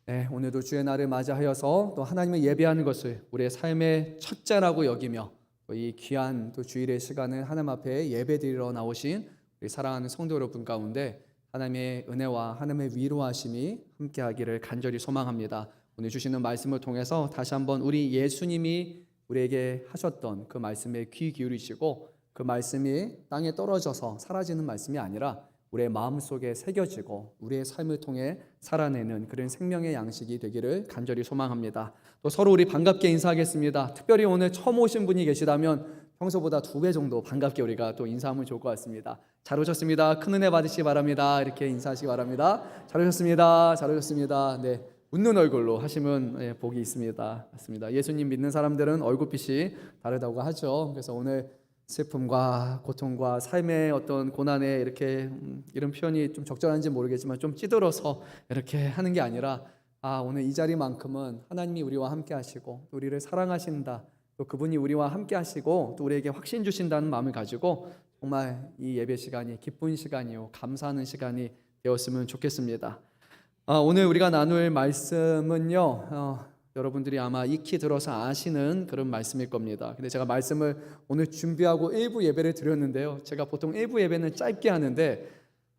네, 오늘도 주의 날을 맞이하여서 또 하나님을 예배하는 것을 우리의 삶의 첫째라고 여기며 또 이 귀한 또 주일의 시간을 하나님 앞에 예배드리러 나오신 우리 사랑하는 성도 여러분 가운데 하나님의 은혜와 하나님의 위로하심이 함께하기를 간절히 소망합니다. 오늘 주시는 말씀을 통해서 다시 한번 우리 예수님이 우리에게 하셨던 그 말씀에 귀 기울이시고 그 말씀이 땅에 떨어져서 사라지는 말씀이 아니라 우리의 마음속에 새겨지고 우리의 삶을 통해 살아내는 그런 생명의 양식이 되기를 간절히 소망합니다. 또 서로 우리 반갑게 인사하겠습니다. 특별히 오늘 처음 오신 분이 계시다면 평소보다 2배 정도 반갑게 우리가 또 인사하면 좋을 것 같습니다. 잘 오셨습니다. 큰 은혜 받으시기 바랍니다. 이렇게 인사하시기 바랍니다. 잘 오셨습니다. 잘 오셨습니다. 네, 웃는 얼굴로 하시면 복이 있습니다. 맞습니다. 예수님 믿는 사람들은 얼굴빛이 다르다고 하죠. 그래서 오늘 슬픔과 고통과 삶의 어떤 고난에 이렇게 이런 표현이 좀 적절한지 모르겠지만 좀 찌들어서 이렇게 하는 게 아니라 오늘 이 자리만큼은 하나님이 우리와 함께 하시고 우리를 사랑하신다, 또 그분이 우리와 함께 하시고 또 우리에게 확신 주신다는 마음을 가지고 정말 이 예배 시간이 기쁜 시간이요 감사하는 시간이 되었으면 좋겠습니다. 오늘 우리가 나눌 말씀은요 여러분들이 아마 익히 들어서 아시는 그런 말씀일 겁니다. 근데 제가 말씀을 오늘 준비하고 일부 예배를 드렸는데요, 제가 보통 일부 예배는 짧게 하는데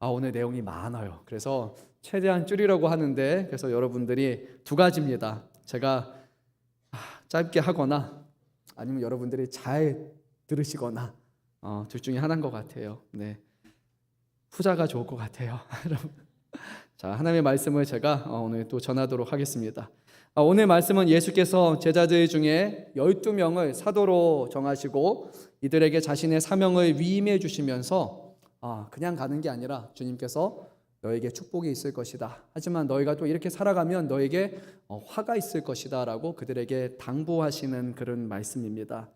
오늘 내용이 많아요. 그래서 최대한 줄이려고 하는데, 그래서 여러분들이 두 가지입니다. 제가 짧게 하거나 아니면 여러분들이 잘 들으시거나 둘 중에 하나인 것 같아요. 네, 후자가 좋을 것 같아요. 자, 하나님의 말씀을 제가 오늘 또 전하도록 하겠습니다. 오늘 말씀은 예수께서 제자들 중에 12명을 사도로 정하시고 이들에게 자신의 사명을 위임해 주시면서 그냥 가는 게 아니라 주님께서 너에게 축복이 있을 것이다, 하지만 너희가 또 이렇게 살아가면 너에게 화가 있을 것이다 라고 그들에게 당부하시는 그런 말씀입니다.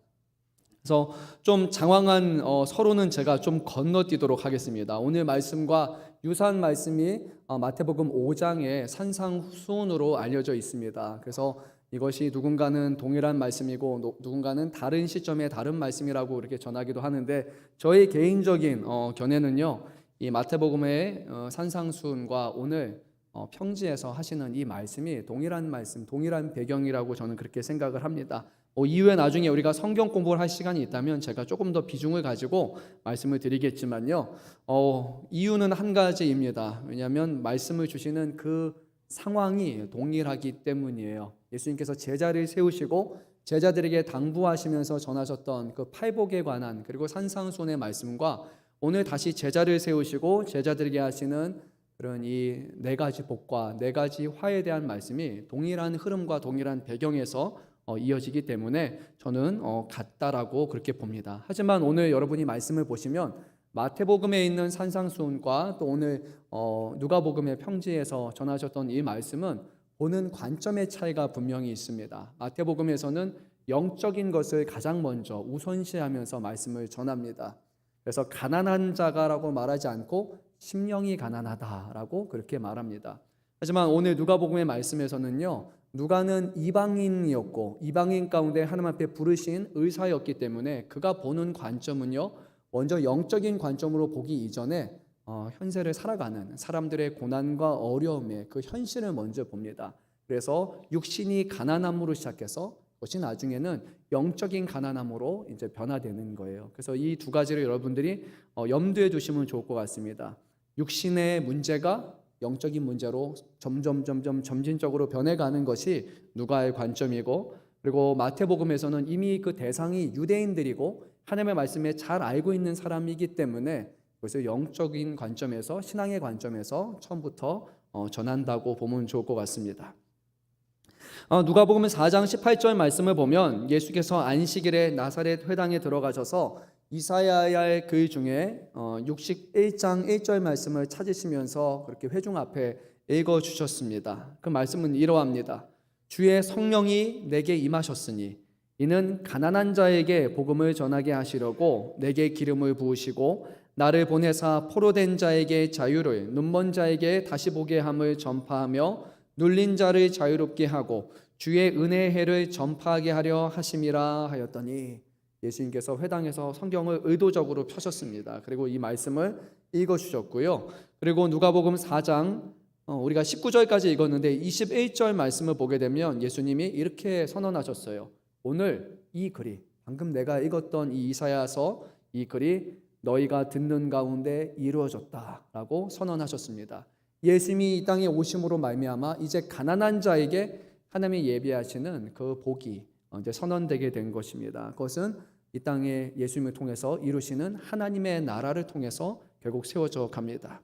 그래서 좀 장황한 서론은 제가 좀 건너뛰도록 하겠습니다. 오늘 말씀과 유사한 말씀이 마태복음 5장의 산상수훈으로 알려져 있습니다. 그래서 이것이 누군가는 동일한 말씀이고 누군가는 다른 시점의 다른 말씀이라고 이렇게 전하기도 하는데, 저의 개인적인 견해는요, 이 마태복음의 산상수훈과 오늘 평지에서 하시는 이 말씀이 동일한 말씀, 동일한 배경이라고 저는 그렇게 생각을 합니다. 이후에 나중에 우리가 성경 공부를 할 시간이 있다면 제가 조금 더 비중을 가지고 말씀을 드리겠지만요, 이유는 한 가지입니다. 왜냐하면 말씀을 주시는 그 상황이 동일하기 때문이에요. 예수님께서 제자를 세우시고 제자들에게 당부하시면서 전하셨던 그 팔복에 관한 그리고 산상수훈의 말씀과 오늘 다시 제자를 세우시고 제자들에게 하시는 그런 이 네 가지 복과 네 가지 화에 대한 말씀이 동일한 흐름과 동일한 배경에서 이어지기 때문에 저는 같다라고 그렇게 봅니다. 하지만 오늘 여러분이 말씀을 보시면 마태복음에 있는 산상수훈과 또 오늘 누가복음의 평지에서 전하셨던 이 말씀은 보는 관점의 차이가 분명히 있습니다. 마태복음에서는 영적인 것을 가장 먼저 우선시하면서 말씀을 전합니다. 그래서 가난한 자가라고 말하지 않고 심령이 가난하다라고 그렇게 말합니다. 하지만 오늘 누가복음의 말씀에서는요, 누가는 이방인이었고 이방인 가운데 하나님 앞에 부르신 의사였기 때문에 그가 보는 관점은요, 먼저 영적인 관점으로 보기 이전에 현세를 살아가는 사람들의 고난과 어려움의 그 현실을 먼저 봅니다. 그래서 육신이 가난함으로 시작해서 그것이 나중에는 영적인 가난함으로 이제 변화되는 거예요. 그래서 이 두 가지를 여러분들이 염두에 두시면 좋을 것 같습니다. 육신의 문제가 영적인 문제로 점점 점진적으로 변해가는 것이 누가의 관점이고, 그리고 마태복음에서는 이미 그 대상이 유대인들이고 하나님의 말씀에 잘 알고 있는 사람이기 때문에 그래서 영적인 관점에서, 신앙의 관점에서 처음부터 전한다고 보면 좋을 것 같습니다. 누가복음 4장 18절 말씀을 보면 예수께서 안식일에 나사렛 회당에 들어가셔서 이사야의 글 중에 61장 1절 말씀을 찾으시면서 그렇게 회중 앞에 읽어주셨습니다. 그 말씀은 이러합니다. 주의 성령이 내게 임하셨으니 이는 가난한 자에게 복음을 전하게 하시려고 내게 기름을 부으시고 나를 보내사 포로된 자에게 자유를, 눈먼 자에게 다시 보게 함을 전파하며 눌린 자를 자유롭게 하고 주의 은혜의 해를 전파하게 하려 하심이라 하였더니, 예수님께서 회당에서 성경을 의도적으로 펴셨습니다. 그리고 이 말씀을 읽어주셨고요. 그리고 누가복음 4장 우리가 19절까지 읽었는데 21절 말씀을 보게 되면 예수님이 이렇게 선언하셨어요. 오늘 이 글이, 방금 내가 읽었던 이 이사야서 이 글이 너희가 듣는 가운데 이루어졌다라고 선언하셨습니다. 예수님이 이 땅에 오심으로 말미암아 이제 가난한 자에게 하나님이 예비하시는 그 복이 이제 선언되게 된 것입니다. 그것은 이 땅에 예수님을 통해서 이루시는 하나님의 나라를 통해서 결국 세워져 갑니다.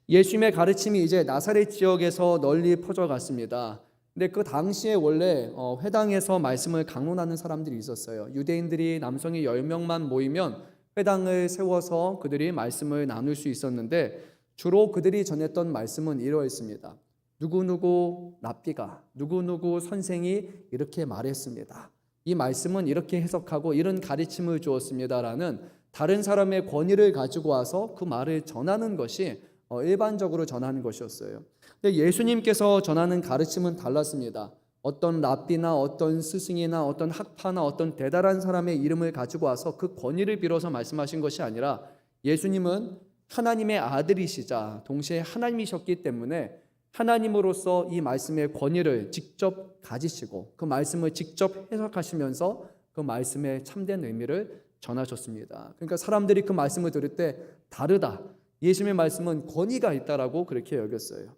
예수님의 가르침이 이제 나사렛 지역에서 널리 퍼져갔습니다. 근데 그 당시에 원래 회당에서 말씀을 강론하는 사람들이 있었어요. 유대인들이 남성이 10명만 모이면 회당을 세워서 그들이 말씀을 나눌 수 있었는데 주로 그들이 전했던 말씀은 이러했습니다. 누구누구 랍비가, 누구누구 선생이 이렇게 말했습니다. 이 말씀은 이렇게 해석하고 이런 가르침을 주었습니다라는 다른 사람의 권위를 가지고 와서 그 말을 전하는 것이 일반적으로 전하는 것이었어요. 근데 예수님께서 전하는 가르침은 달랐습니다. 어떤 랍비나 어떤 스승이나 어떤 학파나 어떤 대단한 사람의 이름을 가지고 와서 그 권위를 빌어서 말씀하신 것이 아니라 예수님은 하나님의 아들이시자 동시에 하나님이셨기 때문에 하나님으로서 이 말씀의 권위를 직접 가지시고 그 말씀을 직접 해석하시면서 그 말씀의 참된 의미를 전하셨습니다. 그러니까 사람들이 그 말씀을 들을 때 다르다. 예수님의 말씀은 권위가 있다라고 그렇게 여겼어요.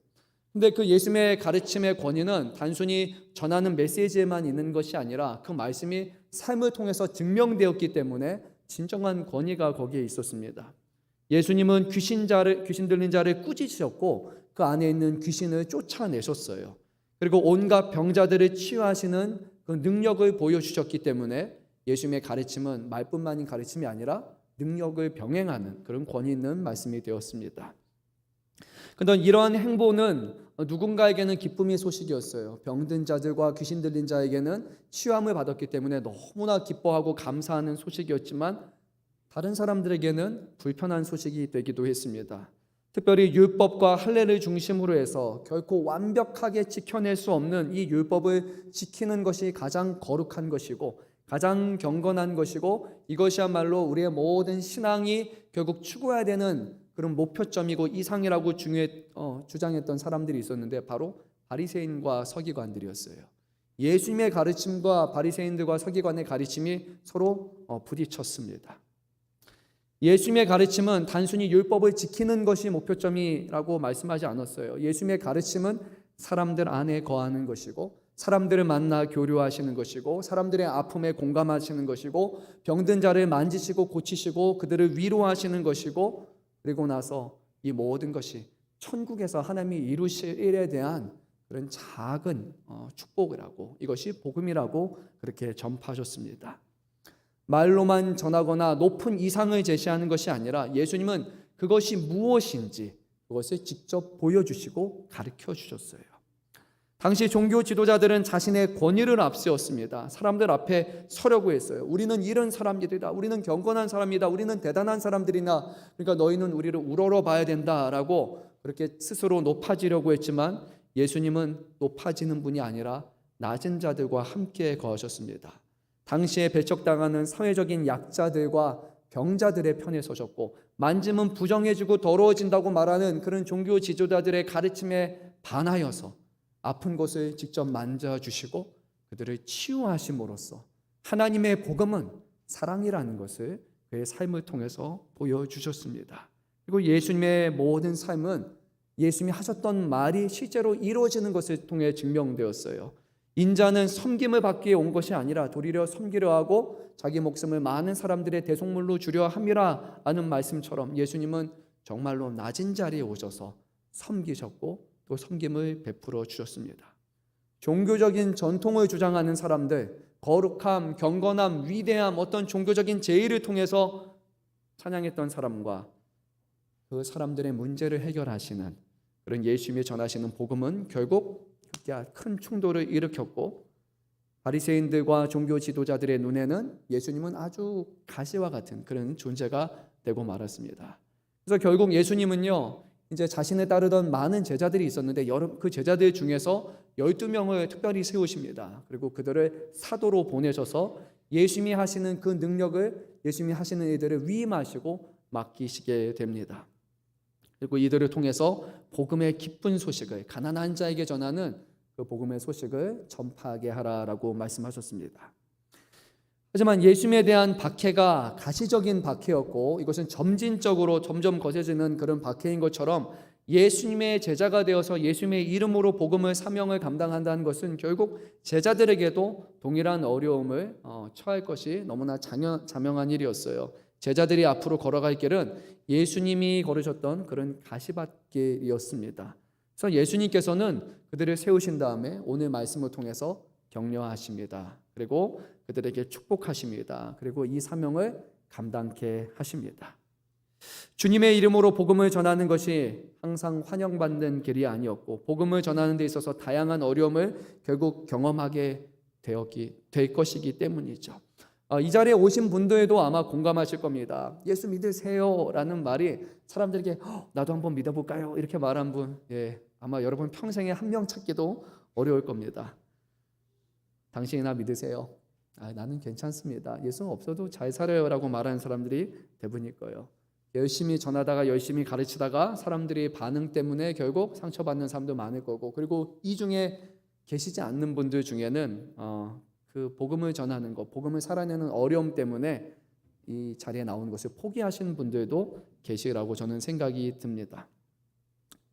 근데 그 예수님의 가르침의 권위는 단순히 전하는 메시지에만 있는 것이 아니라 그 말씀이 삶을 통해서 증명되었기 때문에 진정한 권위가 거기에 있었습니다. 예수님은 귀신 들린 자를 꾸짖으셨고 그 안에 있는 귀신을 쫓아내셨어요. 그리고 온갖 병자들을 치유하시는 그 능력을 보여주셨기 때문에 예수님의 가르침은 말뿐만인 가르침이 아니라 능력을 병행하는 그런 권위 있는 말씀이 되었습니다. 그런데 이러한 행보는 누군가에게는 기쁨의 소식이었어요. 병든 자들과 귀신 들린 자에게는 치유함을 받았기 때문에 너무나 기뻐하고 감사하는 소식이었지만 다른 사람들에게는 불편한 소식이 되기도 했습니다. 특별히 율법과 할례를 중심으로 해서 결코 완벽하게 지켜낼 수 없는 이 율법을 지키는 것이 가장 거룩한 것이고 가장 경건한 것이고 이것이야말로 우리의 모든 신앙이 결국 추구해야 되는 그런 목표점이고 이상이라고 주장했던 사람들이 있었는데 바로 바리새인과 서기관들이었어요. 예수님의 가르침과 바리새인들과 서기관의 가르침이 서로 부딪혔습니다. 예수님의 가르침은 단순히 율법을 지키는 것이 목표점이라고 말씀하지 않았어요. 예수님의 가르침은 사람들 안에 거하는 것이고 사람들을 만나 교류하시는 것이고 사람들의 아픔에 공감하시는 것이고 병든 자를 만지시고 고치시고 그들을 위로하시는 것이고 그리고 나서 이 모든 것이 천국에서 하나님이 이루실 일에 대한 그런 작은 축복이라고 이것이 복음이라고 그렇게 전파하셨습니다. 말로만 전하거나 높은 이상을 제시하는 것이 아니라 예수님은 그것이 무엇인지 그것을 직접 보여주시고 가르쳐 주셨어요. 당시 종교 지도자들은 자신의 권위를 앞세웠습니다. 사람들 앞에 서려고 했어요. 우리는 이런 사람들이다. 우리는 경건한 사람이다. 우리는 대단한 사람들이나 그러니까 너희는 우리를 우러러 봐야 된다라고 그렇게 스스로 높아지려고 했지만 예수님은 높아지는 분이 아니라 낮은 자들과 함께 거하셨습니다. 당시에 배척당하는 사회적인 약자들과 병자들의 편에 서셨고 만지면 부정해지고 더러워진다고 말하는 그런 종교 지도자들의 가르침에 반하여서 아픈 곳을 직접 만져주시고 그들을 치유하심으로써 하나님의 복음은 사랑이라는 것을 그의 삶을 통해서 보여주셨습니다. 그리고 예수님의 모든 삶은 예수님이 하셨던 말이 실제로 이루어지는 것을 통해 증명되었어요. 인자는 섬김을 받기 위해 온 것이 아니라 도리어 섬기려 하고 자기 목숨을 많은 사람들의 대속물로 주려 함이라 하는 말씀처럼 예수님은 정말로 낮은 자리에 오셔서 섬기셨고 또 섬김을 베풀어 주셨습니다. 종교적인 전통을 주장하는 사람들, 거룩함, 경건함, 위대함, 어떤 종교적인 제의를 통해서 찬양했던 사람과 그 사람들의 문제를 해결하시는 그런 예수님이 전하시는 복음은 결국 큰 충돌을 일으켰고 바리새인들과 종교 지도자들의 눈에는 예수님은 아주 가시와 같은 그런 존재가 되고 말았습니다. 그래서 결국 예수님은요 이제 자신을 따르던 많은 제자들이 있었는데 그 제자들 중에서 12명을 특별히 세우십니다. 그리고 그들을 사도로 보내셔서 예수님이 하시는 그 능력을 예수님이 하시는 일들을 위임하시고 맡기시게 됩니다. 그리고 이들을 통해서 복음의 기쁜 소식을 가난한 자에게 전하는 그 복음의 소식을 전파하게 하라라고 말씀하셨습니다. 하지만 예수님에 대한 박해가 가시적인 박해였고 이것은 점진적으로 점점 거세지는 그런 박해인 것처럼 예수님의 제자가 되어서 예수님의 이름으로 복음을 사명을 감당한다는 것은 결국 제자들에게도 동일한 어려움을 처할 것이 너무나 자명한 일이었어요. 제자들이 앞으로 걸어갈 길은 예수님이 걸으셨던 그런 가시밭길이었습니다. 그래서 예수님께서는 그들을 세우신 다음에 오늘 말씀을 통해서 격려하십니다. 그리고 그들에게 축복하십니다. 그리고 이 사명을 감당케 하십니다. 주님의 이름으로 복음을 전하는 것이 항상 환영받는 길이 아니었고 복음을 전하는 데 있어서 다양한 어려움을 결국 경험하게 될 것이기 때문이죠. 이 자리에 오신 분들도 아마 공감하실 겁니다. 예수 믿으세요 라는 말이 사람들에게 나도 한번 믿어볼까요? 이렇게 말한 분, 아마 여러분 평생에 한 명 찾기도 어려울 겁니다. 당신이나 믿으세요. 나는 괜찮습니다. 예수는 없어도 잘 살아요 라고 말하는 사람들이 대부분일 거예요. 열심히 전하다가 열심히 가르치다가 사람들이 반응 때문에 결국 상처받는 사람도 많을 거고, 그리고 이 중에 계시지 않는 분들 중에는 그 복음을 전하는 것, 복음을 살아내는 어려움 때문에 이 자리에 나오는 것을 포기하시는 분들도 계시라고 저는 생각이 듭니다.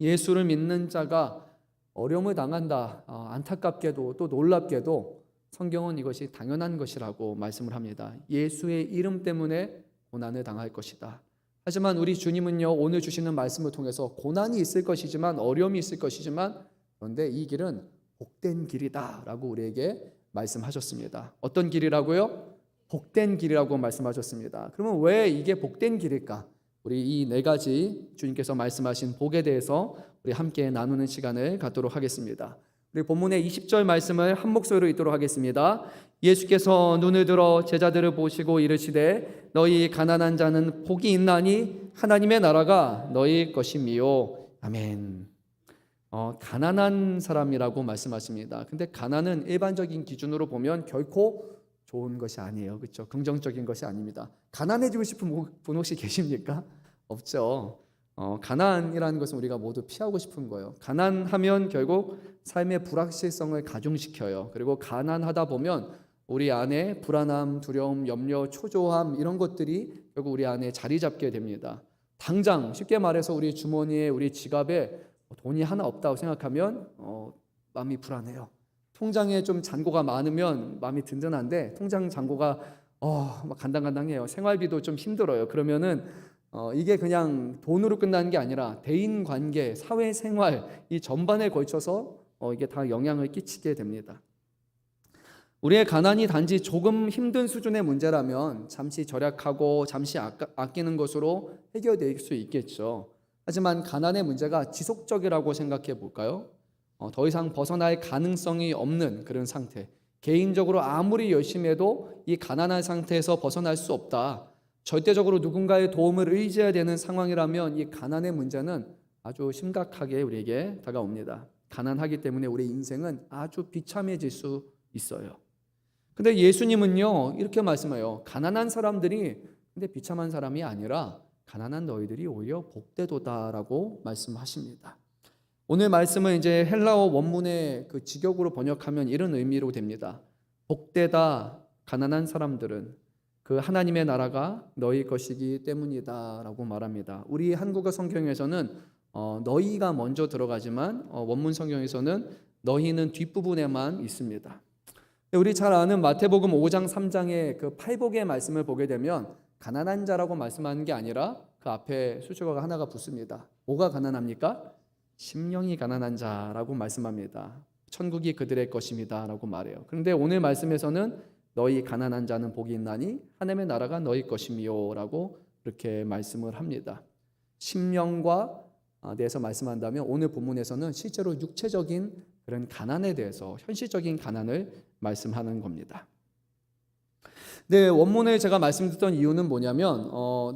예수를 믿는 자가 어려움을 당한다. 안타깝게도 또 놀랍게도 성경은 이것이 당연한 것이라고 말씀을 합니다. 예수의 이름 때문에 고난을 당할 것이다. 하지만 우리 주님은요, 오늘 주시는 말씀을 통해서 고난이 있을 것이지만, 어려움이 있을 것이지만, 그런데 이 길은 복된 길이다 라고 우리에게 말씀하셨습니다. 어떤 길이라고요? 복된 길이라고 말씀하셨습니다. 그러면 왜 이게 복된 길일까? 우리 이 네 가지 주님께서 말씀하신 복에 대해서 우리 함께 나누는 시간을 갖도록 하겠습니다. 우리 본문의 20절 말씀을 한 목소리로 읽도록 하겠습니다. 예수께서 눈을 들어 제자들을 보시고 이르시되 너희 가난한 자는 복이 있나니 하나님의 나라가 너희 것이미요. 아멘. 가난한 사람이라고 말씀하십니다. 근데 가난은 일반적인 기준으로 보면 결코 좋은 것이 아니에요. 그렇죠? 긍정적인 것이 아닙니다. 가난해지고 싶은 분 혹시 계십니까? 없죠. 가난이라는 것은 우리가 모두 피하고 싶은 거예요. 가난하면 결국 삶의 불확실성을 가중시켜요. 그리고 가난하다 보면 우리 안에 불안함, 두려움, 염려, 초조함 이런 것들이 결국 우리 안에 자리 잡게 됩니다. 당장 쉽게 말해서 우리 주머니에, 우리 지갑에 돈이 하나 없다고 생각하면 마음이 불안해요. 통장에 좀 잔고가 많으면 마음이 든든한데 통장 잔고가 막 간당간당해요. 생활비도 좀 힘들어요. 그러면은 이게 그냥 돈으로 끝나는 게 아니라 대인관계, 사회생활 이 전반에 걸쳐서 이게 다 영향을 끼치게 됩니다. 우리의 가난이 단지 조금 힘든 수준의 문제라면 잠시 절약하고 잠시 아끼는 것으로 해결될 수 있겠죠. 하지만 가난의 문제가 지속적이라고 생각해 볼까요? 더 이상 벗어날 가능성이 없는 그런 상태, 개인적으로 아무리 열심히 해도 이 가난한 상태에서 벗어날 수 없다, 절대적으로 누군가의 도움을 의지해야 되는 상황이라면 이 가난의 문제는 아주 심각하게 우리에게 다가옵니다. 가난하기 때문에 우리 인생은 아주 비참해질 수 있어요. 근데 예수님은요 이렇게 말씀해요. 가난한 사람들이 근데 비참한 사람이 아니라 가난한 너희들이 오히려 복되도다라고 말씀하십니다. 오늘 말씀은 이제 헬라어 원문의 그 직역으로 번역하면 이런 의미로 됩니다. 복되다 가난한 사람들은 그 하나님의 나라가 너희 것이기 때문이다라고 말합니다. 우리 한국어 성경에서는 너희가 먼저 들어가지만 원문 성경에서는 너희는 뒷부분에만 있습니다. 우리 잘 아는 마태복음 5장 3장의 그 팔복의 말씀을 보게 되면 가난한 자라고 말씀하는 게 아니라 그 앞에 수식어가 하나가 붙습니다. 뭐가 가난합니까? 심령이 가난한 자라고 말씀합니다. 천국이 그들의 것입니다 라고 말해요. 그런데 오늘 말씀에서는 너희 가난한 자는 복이 있나니 하나님의 나라가 너희 것이미요 라고 그렇게 말씀을 합니다. 심령과 대해서 말씀한다면 오늘 본문에서는 실제로 육체적인 그런 가난에 대해서 현실적인 가난을 말씀하는 겁니다. 네, 원문을 제가 말씀드렸던 이유는 뭐냐면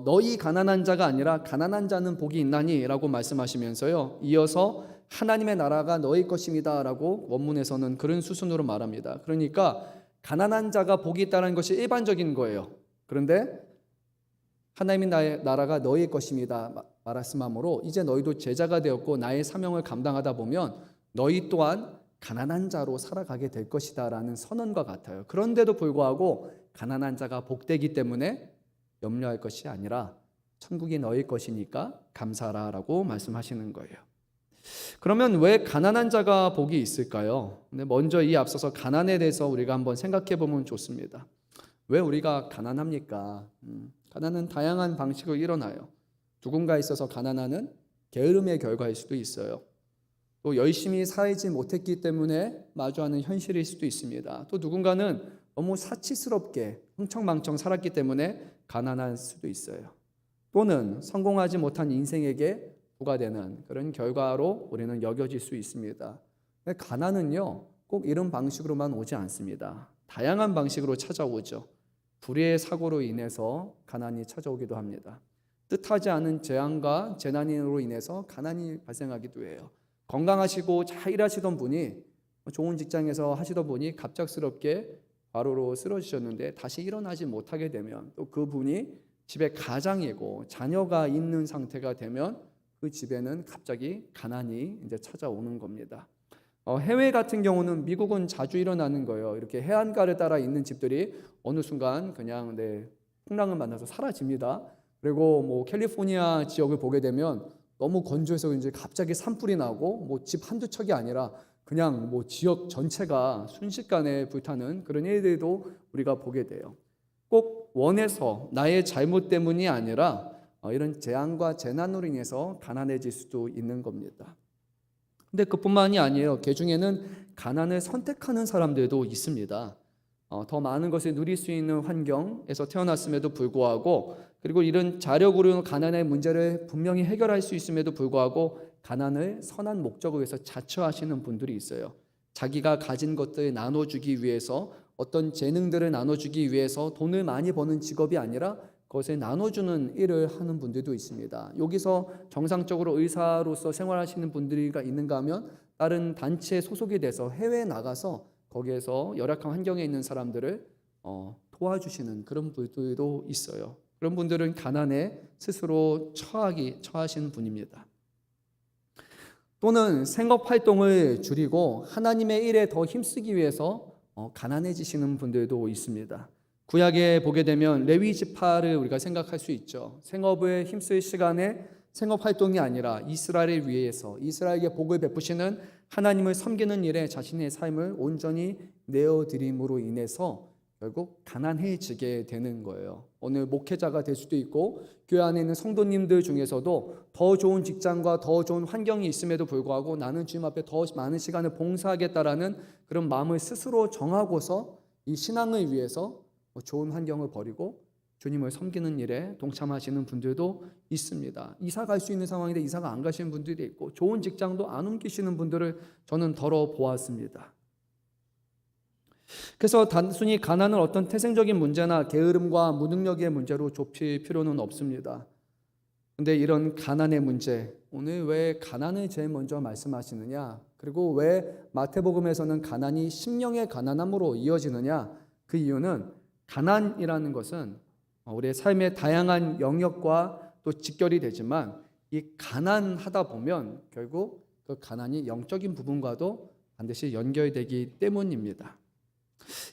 너희 가난한 자가 아니라 가난한 자는 복이 있나니 라고 말씀하시면서요 이어서 하나님의 나라가 너희 것입니다 라고 원문에서는 그런 수순으로 말합니다. 그러니까 가난한 자가 복이 있다는 것이 일반적인 거예요. 그런데 하나님의 나라가 너희의 것입니다 말씀하므로 이제 너희도 제자가 되었고 나의 사명을 감당하다 보면 너희 또한 가난한 자로 살아가게 될 것이다 라는 선언과 같아요. 그런데도 불구하고 가난한 자가 복되기 때문에 염려할 것이 아니라 천국이 너희 것이니까 감사하라 라고 말씀하시는 거예요. 그러면 왜 가난한 자가 복이 있을까요? 근데 먼저 이 앞서서 가난에 대해서 우리가 한번 생각해 보면 좋습니다. 왜 우리가 가난합니까? 가난은 다양한 방식으로 일어나요. 누군가에 있어서 가난하는 게으름의 결과일 수도 있어요. 또 열심히 살지 못했기 때문에 마주하는 현실일 수도 있습니다. 또 누군가는 너무 사치스럽게 흥청망청 살았기 때문에 가난할 수도 있어요. 또는 성공하지 못한 인생에게 부과되는 그런 결과로 우리는 여겨질 수 있습니다. 가난은요, 꼭 이런 방식으로만 오지 않습니다. 다양한 방식으로 찾아오죠. 불의의 사고로 인해서 가난이 찾아오기도 합니다. 뜻하지 않은 재앙과 재난으로 인해서 가난이 발생하기도 해요. 건강하시고 잘 일하시던 분이 좋은 직장에서 하시던 분이 갑작스럽게 과로로 쓰러지셨는데 다시 일어나지 못하게 되면 또 그분이 집에 가장이고 자녀가 있는 상태가 되면 그 집에는 갑자기 가난이 이제 찾아오는 겁니다. 해외 같은 경우는 미국은 자주 일어나는 거예요. 이렇게 해안가를 따라 있는 집들이 어느 순간 그냥 풍랑을 만나서 사라집니다. 그리고 뭐 캘리포니아 지역을 보게 되면 너무 건조해서 이제 갑자기 산불이 나고 뭐 집 한두 척이 아니라 그냥 뭐 지역 전체가 순식간에 불타는 그런 일들도 우리가 보게 돼요. 꼭 원해서 나의 잘못 때문이 아니라 이런 재앙과 재난으로 인해서 가난해질 수도 있는 겁니다. 근데 그뿐만이 아니에요. 그 중에는 가난을 선택하는 사람들도 있습니다. 더 많은 것을 누릴 수 있는 환경에서 태어났음에도 불구하고, 그리고 이런 자력으로 가난의 문제를 분명히 해결할 수 있음에도 불구하고 가난을 선한 목적을 위해서 자처하시는 분들이 있어요. 자기가 가진 것들을 나눠주기 위해서, 어떤 재능들을 나눠주기 위해서 돈을 많이 버는 직업이 아니라 그것을 나눠주는 일을 하는 분들도 있습니다. 여기서 정상적으로 의사로서 생활하시는 분들이 있는가 하면 다른 단체에 소속이 돼서 해외에 나가서 거기에서 열악한 환경에 있는 사람들을 도와주시는 그런 분들도 있어요. 그런 분들은 가난에 스스로 처하신 분입니다. 또는 생업 활동을 줄이고 하나님의 일에 더 힘쓰기 위해서 가난해지시는 분들도 있습니다. 구약에 보게 되면 레위 지파를 우리가 생각할 수 있죠. 생업에 힘쓸 시간에 생업 활동이 아니라 이스라엘을 위해서 이스라엘에게 복을 베푸시는 하나님을 섬기는 일에 자신의 삶을 온전히 내어드림으로 인해서 결국 가난해지게 되는 거예요. 오늘 목회자가 될 수도 있고 교회 안에 있는 성도님들 중에서도 더 좋은 직장과 더 좋은 환경이 있음에도 불구하고 나는 주님 앞에 더 많은 시간을 봉사하겠다라는 그런 마음을 스스로 정하고서 이 신앙을 위해서 좋은 환경을 버리고 주님을 섬기는 일에 동참하시는 분들도 있습니다. 이사 갈 수 있는 상황인데 이사가 안 가시는 분들이 있고 좋은 직장도 안 옮기시는 분들을 저는 덜어 보았습니다. 그래서 단순히 가난을 어떤 태생적인 문제나 게으름과 무능력의 문제로 좁힐 필요는 없습니다. 근데 이런 가난의 문제, 오늘 왜 가난을 제일 먼저 말씀하시느냐, 그리고 왜 마태복음에서는 가난이 심령의 가난함으로 이어지느냐, 그 이유는 가난이라는 것은 우리의 삶의 다양한 영역과 또 직결이 되지만 이 가난하다 보면 결국 그 가난이 영적인 부분과도 반드시 연결되기 때문입니다.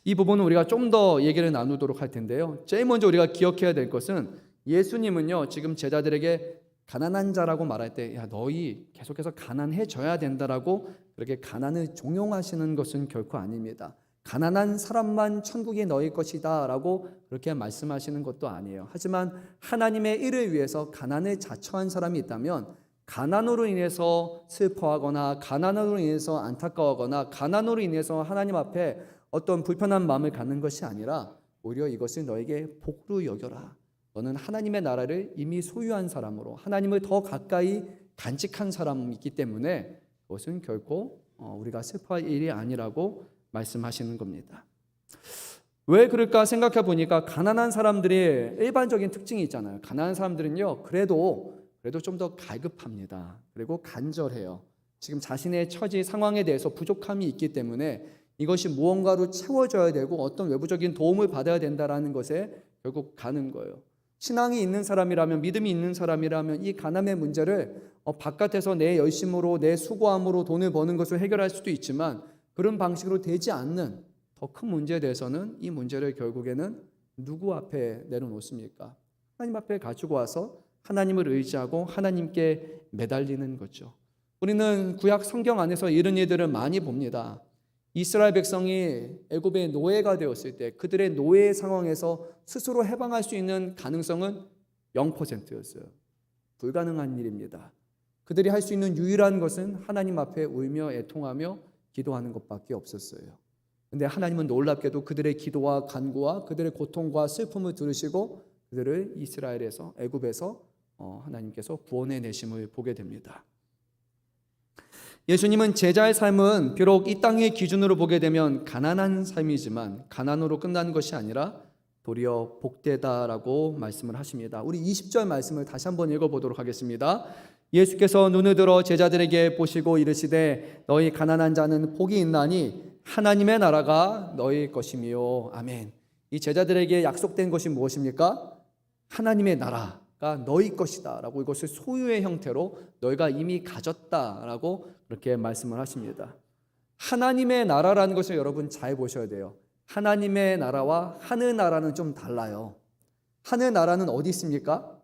이 부분은 우리가 좀 더 얘기를 나누도록 할 텐데요. 제일 먼저 우리가 기억해야 될 것은 예수님은요, 지금 제자들에게 가난한 자라고 말할 때 야, 너희 계속해서 가난해져야 된다라고 그렇게 가난을 종용하시는 것은 결코 아닙니다. 가난한 사람만 천국이 너희 것이다 라고 그렇게 말씀하시는 것도 아니에요. 하지만 하나님의 일을 위해서 가난을 자처한 사람이 있다면 가난으로 인해서 슬퍼하거나 가난으로 인해서 안타까워하거나 가난으로 인해서 하나님 앞에 어떤 불편한 마음을 갖는 것이 아니라 오히려 이것을 너에게 복으로 여겨라. 너는 하나님의 나라를 이미 소유한 사람으로 하나님을 더 가까이 간직한 사람이기 때문에 그것은 결코 우리가 슬퍼할 일이 아니라고 말씀하시는 겁니다. 왜 그럴까 생각해 보니까 가난한 사람들의 일반적인 특징이 있잖아요. 가난한 사람들은요, 그래도 좀 더 갈급합니다. 그리고 간절해요. 지금 자신의 처지 상황에 대해서 부족함이 있기 때문에 이것이 무언가로 채워져야 되고 어떤 외부적인 도움을 받아야 된다라는 것에 결국 가는 거예요. 신앙이 있는 사람이라면, 믿음이 있는 사람이라면 이 가난의 문제를 바깥에서 내 열심으로, 내 수고함으로 돈을 버는 것을 해결할 수도 있지만 그런 방식으로 되지 않는 더 큰 문제에 대해서는 이 문제를 결국에는 누구 앞에 내려놓습니까? 하나님 앞에 가지고 와서 하나님을 의지하고 하나님께 매달리는 거죠. 우리는 구약 성경 안에서 이런 일들을 많이 봅니다. 이스라엘 백성이 애굽의 노예가 되었을 때 그들의 노예 상황에서 스스로 해방할 수 있는 가능성은 0%였어요. 불가능한 일입니다. 그들이 할 수 있는 유일한 것은 하나님 앞에 울며 애통하며 기도하는 것밖에 없었어요. 근데 하나님은 놀랍게도 그들의 기도와 간구와 그들의 고통과 슬픔을 들으시고 그들을 이스라엘에서, 애굽에서 하나님께서 구원해 내심을 보게 됩니다. 예수님은 제자의 삶은 비록 이 땅의 기준으로 보게 되면 가난한 삶이지만 가난으로 끝나는 것이 아니라 도리어 복되다라고 말씀을 하십니다. 우리 20절 말씀을 다시 한번 읽어보도록 하겠습니다. 예수께서 눈을 들어 제자들에게 보시고 이르시되 너희 가난한 자는 복이 있나니 하나님의 나라가 너희 것이미요. 아멘. 이 제자들에게 약속된 것이 무엇입니까? 하나님의 나라가 너희 것이다 라고, 이것을 소유의 형태로 너희가 이미 가졌다라고 그렇게 말씀을 하십니다. 하나님의 나라라는 것을 여러분 잘 보셔야 돼요. 하나님의 나라와 하늘 나라는 좀 달라요. 하늘 나라는 어디 있습니까?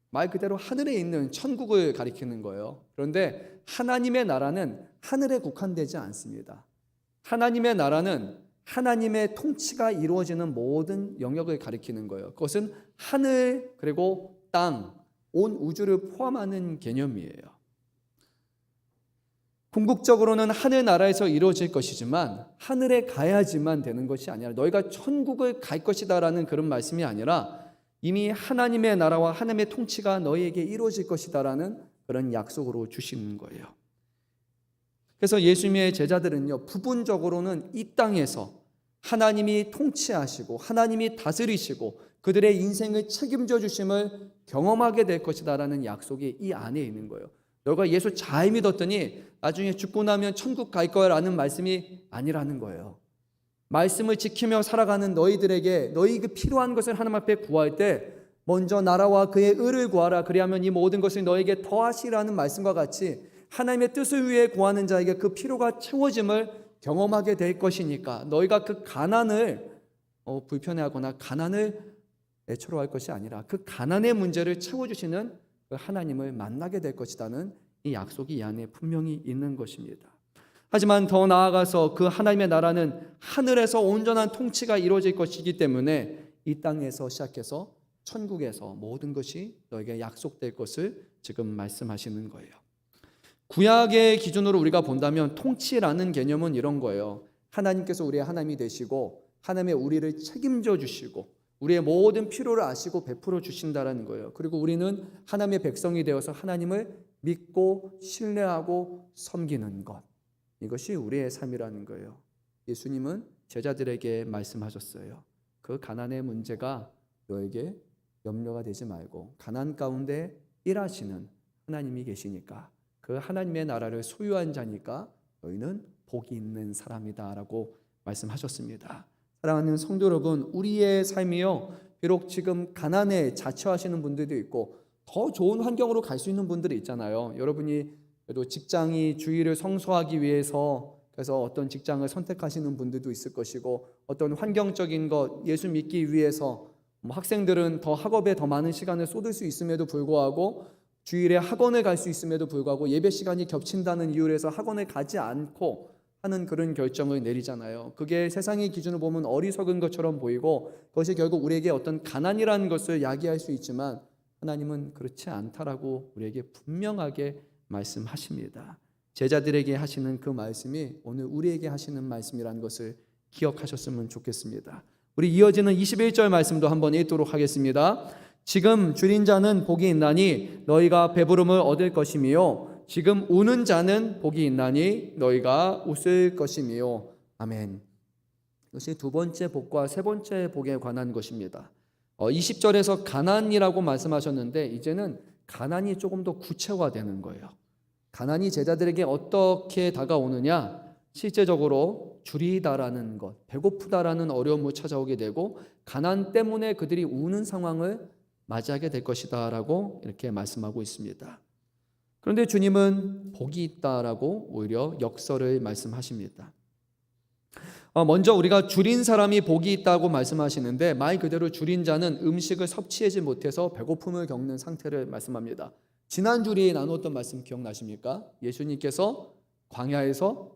말 그대로 하늘에 있는 천국을 가리키는 거예요. 그런데 하나님의 나라는 하늘에 국한되지 않습니다. 하나님의 나라는 하나님의 통치가 이루어지는 모든 영역을 가리키는 거예요. 그것은 하늘 그리고 땅, 온 우주를 포함하는 개념이에요. 궁극적으로는 하늘 나라에서 이루어질 것이지만 하늘에 가야지만 되는 것이 아니라 너희가 천국을 갈 것이다라는 그런 말씀이 아니라 이미 하나님의 나라와 하나님의 통치가 너희에게 이루어질 것이다라는 그런 약속으로 주시는 거예요. 그래서 예수님의 제자들은요, 부분적으로는 이 땅에서 하나님이 통치하시고 하나님이 다스리시고 그들의 인생을 책임져 주심을 경험하게 될 것이다라는 약속이 이 안에 있는 거예요. 너가 예수 잘 믿었더니 나중에 죽고 나면 천국 갈 거야 라는 말씀이 아니라는 거예요. 말씀을 지키며 살아가는 너희들에게 너희에게 필요한 것을 하나님 앞에 구할 때 먼저 나라와 그의 의를 구하라. 그리하면 이 모든 것을 너에게 더하시라는 말씀과 같이 하나님의 뜻을 위해 구하는 자에게 그 필요가 채워짐을 경험하게 될 것이니까 너희가 그 가난을 불편해하거나 가난을 애처로할 것이 아니라 그 가난의 문제를 채워주시는 그 하나님을 만나게 될 것이라는 이 약속이 이 안에 분명히 있는 것입니다. 하지만 더 나아가서 그 하나님의 나라는 하늘에서 온전한 통치가 이루어질 것이기 때문에 이 땅에서 시작해서 천국에서 모든 것이 너에게 약속될 것을 지금 말씀하시는 거예요. 구약의 기준으로 우리가 본다면 통치라는 개념은 이런 거예요. 하나님께서 우리의 하나님이 되시고 하나님의 우리를 책임져 주시고 우리의 모든 필요를 아시고 베풀어 주신다라는 거예요. 그리고 우리는 하나님의 백성이 되어서 하나님을 믿고 신뢰하고 섬기는 것, 이것이 우리의 삶이라는 거예요. 예수님은 제자들에게 말씀하셨어요. 그 가난의 문제가 너에게 염려가 되지 말고 가난 가운데 일하시는 하나님이 계시니까 그 하나님의 나라를 소유한 자니까 너희는 복이 있는 사람이다 라고 말씀하셨습니다. 사랑하는 성도 여러분, 우리의 삶이요, 비록 지금 가난에 자처하시는 분들도 있고 더 좋은 환경으로 갈 수 있는 분들이 있잖아요. 여러분이 그래도 직장이 주의를 성소하기 위해서 그래서 어떤 직장을 선택하시는 분들도 있을 것이고 어떤 환경적인 것, 예수 믿기 위해서 학생들은 더 학업에 더 많은 시간을 쏟을 수 있음에도 불구하고 주일에 학원을 갈 수 있음에도 불구하고 예배 시간이 겹친다는 이유로 해서 학원을 가지 않고 하는 그런 결정을 내리잖아요. 그게 세상의 기준으로 보면 어리석은 것처럼 보이고 그것이 결국 우리에게 어떤 가난이라는 것을 야기할 수 있지만 하나님은 그렇지 않다라고 우리에게 분명하게 말씀하십니다. 제자들에게 하시는 그 말씀이 오늘 우리에게 하시는 말씀이라는 것을 기억하셨으면 좋겠습니다. 우리 이어지는 21절 말씀도 한번 읽도록 하겠습니다. 지금 줄인 자는 복이 있나니 너희가 배부름을 얻을 것이며 지금 우는 자는 복이 있나니 너희가 웃을 것이며. 아멘. 이것이 두 번째 복과 세 번째 복에 관한 것입니다. 20절에서 가난이라고 말씀하셨는데 이제는 가난이 조금 더 구체화되는 거예요. 가난이 제자들에게 어떻게 다가오느냐? 실제적으로 줄이다라는 것, 배고프다라는 어려움을 찾아오게 되고 가난 때문에 그들이 우는 상황을 맞이하게 될 것이다라고 이렇게 말씀하고 있습니다. 그런데 주님은 복이 있다라고 오히려 역설을 말씀하십니다. 먼저 우리가 줄인 사람이 복이 있다고 말씀하시는데 말 그대로 줄인 자는 음식을 섭취하지 못해서 배고픔을 겪는 상태를 말씀합니다. 지난 주일에 나눴던 말씀 기억나십니까? 예수님께서 광야에서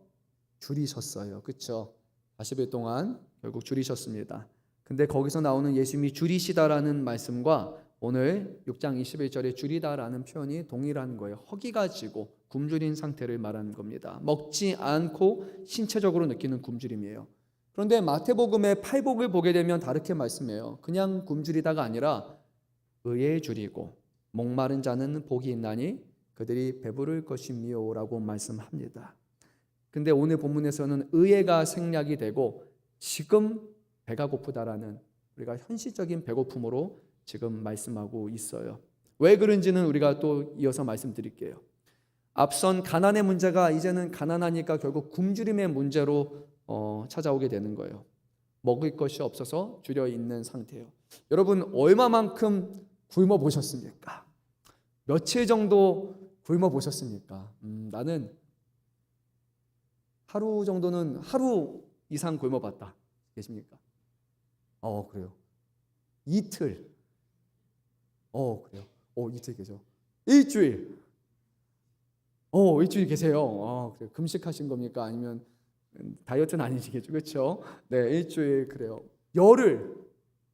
줄이셨어요. 그렇죠? 40일 동안 결국 줄이셨습니다. 근데 거기서 나오는 예수님이 줄이시다라는 말씀과 오늘 6장 21절에 줄이다라는 표현이 동일한 거예요. 허기가 지고 굶주린 상태를 말하는 겁니다. 먹지 않고 신체적으로 느끼는 굶주림이에요. 그런데 마태복음의 팔복을 보게 되면 다르게 말씀해요. 그냥 굶주리다가 아니라 의에 줄이고 목마른 자는 복이 있나니 그들이 배부를 것이미요라고 말씀합니다. 근데 오늘 본문에서는 의가 생략이 되고 지금 배가 고프다라는 우리가 현실적인 배고픔으로 지금 말씀하고 있어요. 왜 그런지는 우리가 또 이어서 말씀드릴게요. 앞선 가난의 문제가 이제는 가난하니까 결국 굶주림의 문제로 찾아오게 되는 거예요. 먹을 것이 없어서 줄여 있는 상태예요. 여러분 얼마만큼 굶어 보셨습니까? 며칠 정도 굶어 보셨습니까? 나는 하루 정도는 하루 이상 굶어 봤다. 계십니까? 그래요. 이틀. 그래요. 이틀 계죠. 일주일. 일주일 계세요. 그래요. 금식하신 겁니까? 아니면 다이어트는 아니시겠죠, 그렇죠? 네, 일주일 그래요. 열흘.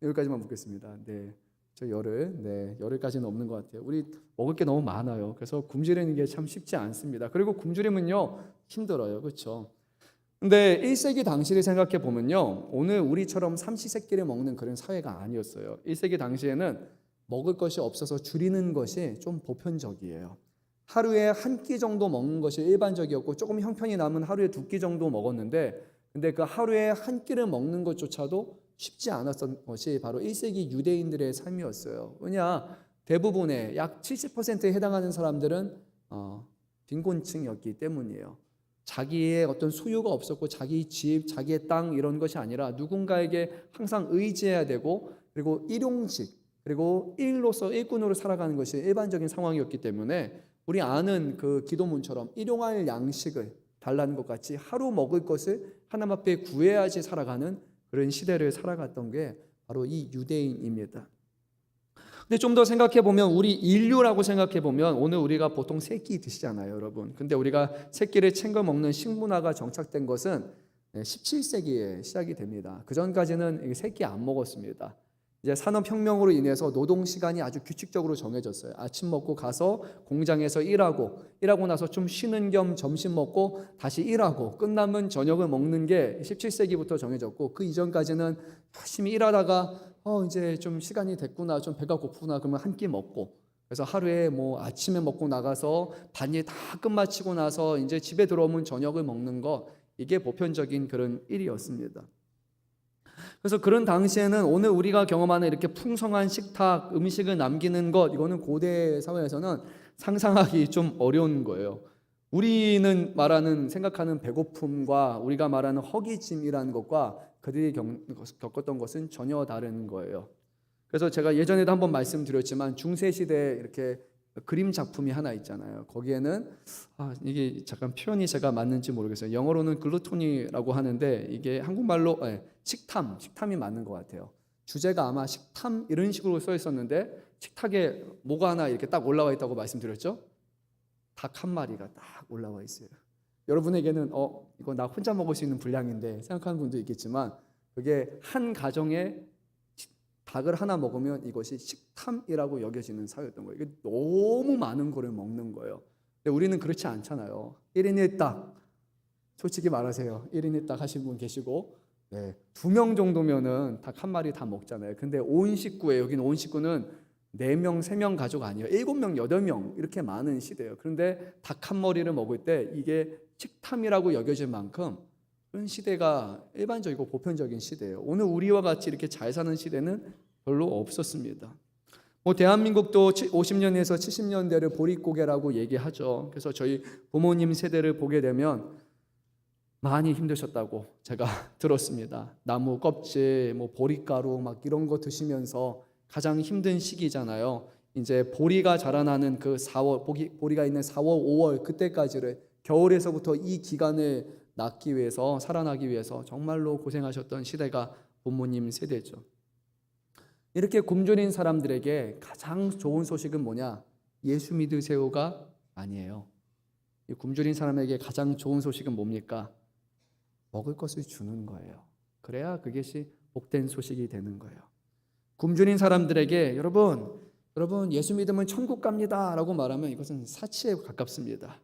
여기까지만 묻겠습니다. 네, 저 열흘. 네, 열흘까지는 없는 것 같아요. 우리 먹을 게 너무 많아요. 그래서 굶주리는 게 참 쉽지 않습니다. 그리고 굶주림은요 힘들어요, 그렇죠? 근데 1세기 당시를 생각해 보면요, 오늘 우리처럼 삼시세끼를 먹는 그런 사회가 아니었어요. 1세기 당시에는 먹을 것이 없어서 줄이는 것이 좀 보편적이에요. 하루에 한 끼 정도 먹는 것이 일반적이었고 조금 형편이 남은 하루에 2끼 정도 먹었는데, 근데 그 하루에 한 끼를 먹는 것조차도 쉽지 않았던 것이 바로 1세기 유대인들의 삶이었어요. 왜냐, 대부분의 약 70%에 해당하는 사람들은 빈곤층이었기 때문이에요. 자기의 어떤 소유가 없었고 자기 집, 자기의 땅 이런 것이 아니라 누군가에게 항상 의지해야 되고, 그리고 일용직, 그리고 일꾼으로 살아가는 것이 일반적인 상황이었기 때문에 우리 아는 그 기도문처럼 일용할 양식을 달라는 것 같이 하루 먹을 것을 하나님 앞에 구해야지 살아가는 그런 시대를 살아갔던 게 바로 이 유대인입니다. 근데 좀 더 생각해 보면 우리 인류라고 생각해 보면 오늘 우리가 보통 세 끼 드시잖아요, 여러분. 근데 우리가 세 끼를 챙겨 먹는 식문화가 정착된 것은 17세기에 시작이 됩니다. 그 전까지는 세 끼 안 먹었습니다. 이제 산업혁명으로 인해서 노동시간이 아주 규칙적으로 정해졌어요. 아침 먹고 가서 공장에서 일하고 나서 좀 쉬는 겸 점심 먹고 다시 일하고 끝나면 저녁을 먹는 게 17세기부터 정해졌고, 그 이전까지는 열심히 일하다가 이제 좀 시간이 됐구나, 좀 배가 고프구나, 그러면 한 끼 먹고, 그래서 하루에 뭐 아침에 먹고 나가서 반일 다 끝마치고 나서 이제 집에 들어오면 저녁을 먹는 거, 이게 보편적인 그런 일이었습니다. 그래서 그런 당시에는 오늘 우리가 경험하는 이렇게 풍성한 식탁, 음식을 남기는 것, 이거는 고대 사회에서는 상상하기 좀 어려운 거예요. 우리는 생각하는 배고픔과 우리가 말하는 허기짐이라는 것과 그들이 겪었던 것은 전혀 다른 거예요. 그래서 제가 예전에도 한번 말씀드렸지만 중세시대에 이렇게 그림 작품이 하나 있잖아요. 거기에는 이게 잠깐 표현이 제가 맞는지 모르겠어요. 영어로는 글루토니라고 하는데 이게 한국말로 식탐이 맞는 것 같아요. 주제가 아마 식탐 이런 식으로 써 있었는데 식탁에 뭐가 하나 이렇게 딱 올라와 있다고 말씀드렸죠? 닭 한 마리가 딱 올라와 있어요. 여러분에게는 이거 나 혼자 먹을 수 있는 분량인데 생각하는 분도 있겠지만, 그게 한 가정에 닭을 하나 먹으면 이것이 식탐이라고 여겨지는 사회였던 거예요. 이게 너무 많은 거를 먹는 거예요. 근데 우리는 그렇지 않잖아요. 1인 1닭. 솔직히 말하세요. 1인 1닭 하신 분 계시고, 2명 정도면은 닭 한 마리 다 먹잖아요. 근데 온 식구에, 여기는 온 식구는 4명, 3명 가족 아니에요. 7명, 8명 이렇게 많은 시대예요. 그런데 닭 한 머리를 먹을 때 이게 식탐이라고 여겨질 만큼 그런 시대가 일반적이고 보편적인 시대예요. 오늘 우리와 같이 이렇게 잘 사는 시대는 별로 없었습니다. 대한민국도 50년에서 70년대를 보릿고개라고 얘기하죠. 그래서 저희 부모님 세대를 보게 되면 많이 힘드셨다고 제가 들었습니다. 나무 껍질, 보릿가루 막 이런 거 드시면서 가장 힘든 시기잖아요. 이제 보리가 자라나는 그 4월, 보리가 있는 4월, 5월 그때까지를, 겨울에서부터 이 기간을 낳기 위해서, 살아나기 위해서 정말로 고생하셨던 시대가 부모님 세대죠. 이렇게 굶주린 사람들에게 가장 좋은 소식은 뭐냐? 예수 믿으세요가 아니에요. 이 굶주린 사람에게 가장 좋은 소식은 뭡니까? 먹을 것을 주는 거예요. 그래야 그것이 복된 소식이 되는 거예요. 굶주린 사람들에게 여러분 예수 믿으면 천국 갑니다 라고 말하면 이것은 사치에 가깝습니다.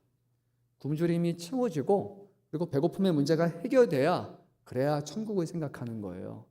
굶주림이 채워지고 그리고 배고픔의 문제가 해결돼야, 그래야 천국을 생각하는 거예요.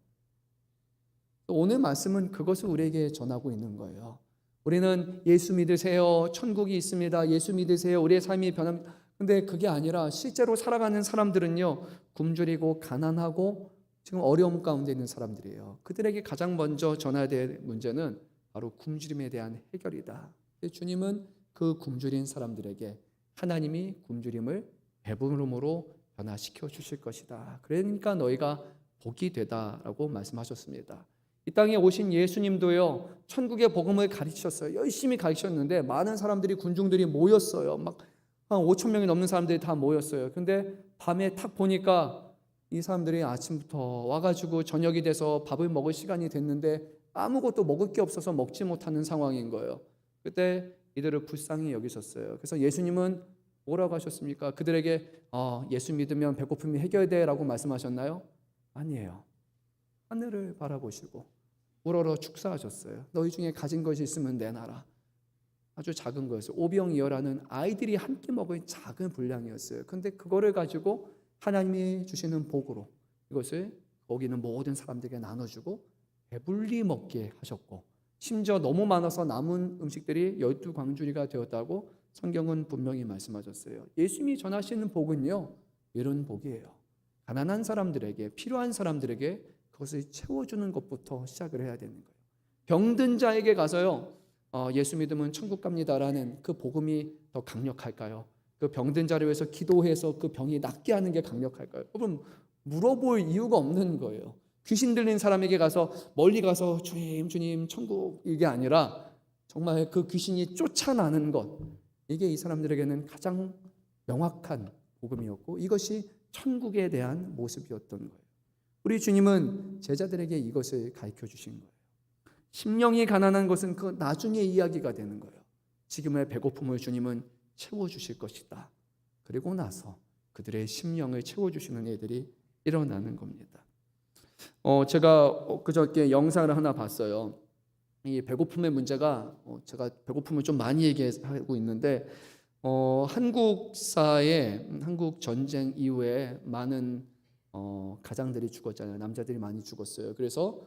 오늘 말씀은 그것을 우리에게 전하고 있는 거예요. 우리는 예수 믿으세요, 천국이 있습니다, 예수 믿으세요, 우리의 삶이 변합니다. 근데 그게 아니라 실제로 살아가는 사람들은요, 굶주리고 가난하고 지금 어려움 가운데 있는 사람들이에요. 그들에게 가장 먼저 전해야 될 문제는 바로 굶주림에 대한 해결이다. 주님은 그 굶주린 사람들에게 하나님이 굶주림을 배부름으로 변화시켜 주실 것이다. 그러니까 너희가 복이 되다라고 말씀하셨습니다. 이 땅에 오신 예수님도요, 천국의 복음을 가르치셨어요. 열심히 가르치셨는데 많은 사람들이, 군중들이 모였어요. 막 한 5천 명이 넘는 사람들이 다 모였어요. 근데 밤에 탁 보니까 이 사람들이 아침부터 와가지고 저녁이 돼서 밥을 먹을 시간이 됐는데 아무것도 먹을 게 없어서 먹지 못하는 상황인 거예요. 그때 이들을 불쌍히 여기셨어요. 그래서 예수님은 뭐라고 하셨습니까? 그들에게 예수 믿으면 배고픔이 해결돼 라고 말씀하셨나요? 아니에요. 하늘을 바라보시고 우러러 축사하셨어요. 너희 중에 가진 것이 있으면 내놔라. 아주 작은 거였어요. 오병이어라는 아이들이 함께 먹을 작은 분량이었어요. 근데 그거를 가지고 하나님이 주시는 복으로 이것을 거기는 모든 사람들에게 나눠주고 배불리 먹게 하셨고, 심지어 너무 많아서 남은 음식들이 12광주리가 되었다고 성경은 분명히 말씀하셨어요. 예수님이 전하시는 복은요, 이런 복이에요. 가난한 사람들에게, 필요한 사람들에게 그것을 채워주는 것부터 시작을 해야 되는 거예요. 병든 자에게 가서요, 예수 믿으면 천국 갑니다라는 그 복음이 더 강력할까요? 그 병든 자를 위해서 기도해서 그 병이 낫게 하는 게 강력할까요? 여러분, 물어볼 이유가 없는 거예요. 귀신 들린 사람에게 가서, 멀리 가서 주님 주님 천국, 이게 아니라 정말 그 귀신이 쫓아나는 것, 이게 이 사람들에게는 가장 명확한 복음이었고, 이것이 천국에 대한 모습이었던 거예요. 우리 주님은 제자들에게 이것을 가르쳐 주신 거예요. 심령이 가난한 것은 그 나중에 이야기가 되는 거예요. 지금의 배고픔을 주님은 채워주실 것이다. 그리고 나서 그들의 심령을 채워주시는 일들이 일어나는 겁니다. 제가 그저께 영상을 하나 봤어요. 이 배고픔의 문제가, 제가 배고픔을 좀 많이 얘기하고 있는데, 한국 전쟁 이후에 많은 가장들이 죽었잖아요. 남자들이 많이 죽었어요. 그래서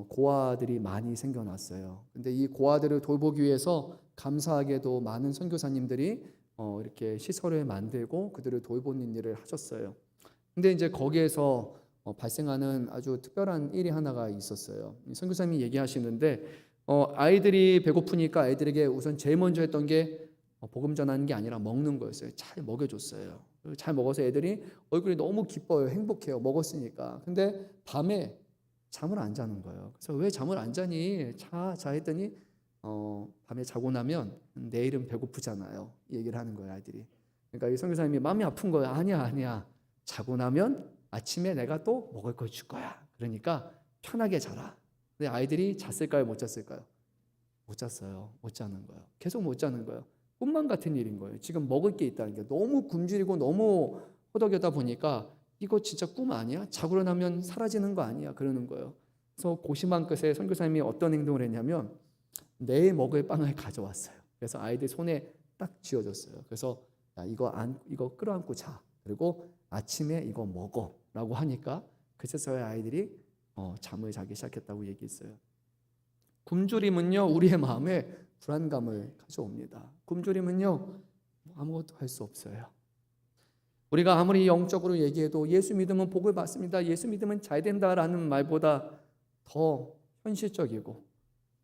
고아들이 많이 생겨났어요. 근데 이 고아들을 돌보기 위해서 감사하게도 많은 선교사님들이 이렇게 시설을 만들고 그들을 돌보는 일을 하셨어요. 근데 이제 거기에서 발생하는 아주 특별한 일이 하나가 있었어요. 선교사님이 얘기하시는데, 아이들이 배고프니까 아이들에게 우선 제일 먼저 했던 게 복음 전하는 게 아니라 먹는 거였어요. 잘 먹여줬어요. 잘 먹어서 애들이 얼굴이 너무 기뻐요. 행복해요. 먹었으니까. 근데 밤에 잠을 안 자는 거예요. 그래서 왜 잠을 안 자니? 자 했더니 밤에 자고 나면 내일은 배고프잖아요. 이 얘기를 하는 거예요, 아이들이. 그러니까 이 선교사님이 마음이 아픈 거예요. 아니야. 자고 나면 아침에 내가 또 먹을 걸 줄 거야. 그러니까 편하게 자라. 근데 아이들이 잤을까요? 못 잤을까요? 못 잤어요. 못 자는 거예요. 계속 못 자는 거예요. 꿈만 같은 일인 거예요. 지금 먹을 게 있다는 게 너무 굶주리고 너무 호덕여다 보니까 이거 진짜 꿈 아니야? 자고 나면 사라지는 거 아니야? 그러는 거예요. 그래서 고심한 끝에 선교사님이 어떤 행동을 했냐면 내일 먹을 빵을 가져왔어요. 그래서 아이들 손에 딱 쥐어줬어요. 그래서 야, 이거 끌어안고 자. 그리고 아침에 이거 먹어라고 하니까 그제서야 아이들이 잠을 자기 시작했다고 얘기했어요. 굶주림은요, 우리의 마음에 불안감을 가져옵니다. 굶주림은요, 아무것도 할 수 없어요. 우리가 아무리 영적으로 얘기해도 예수 믿으면 복을 받습니다, 예수 믿으면 잘 된다라는 말보다 더 현실적이고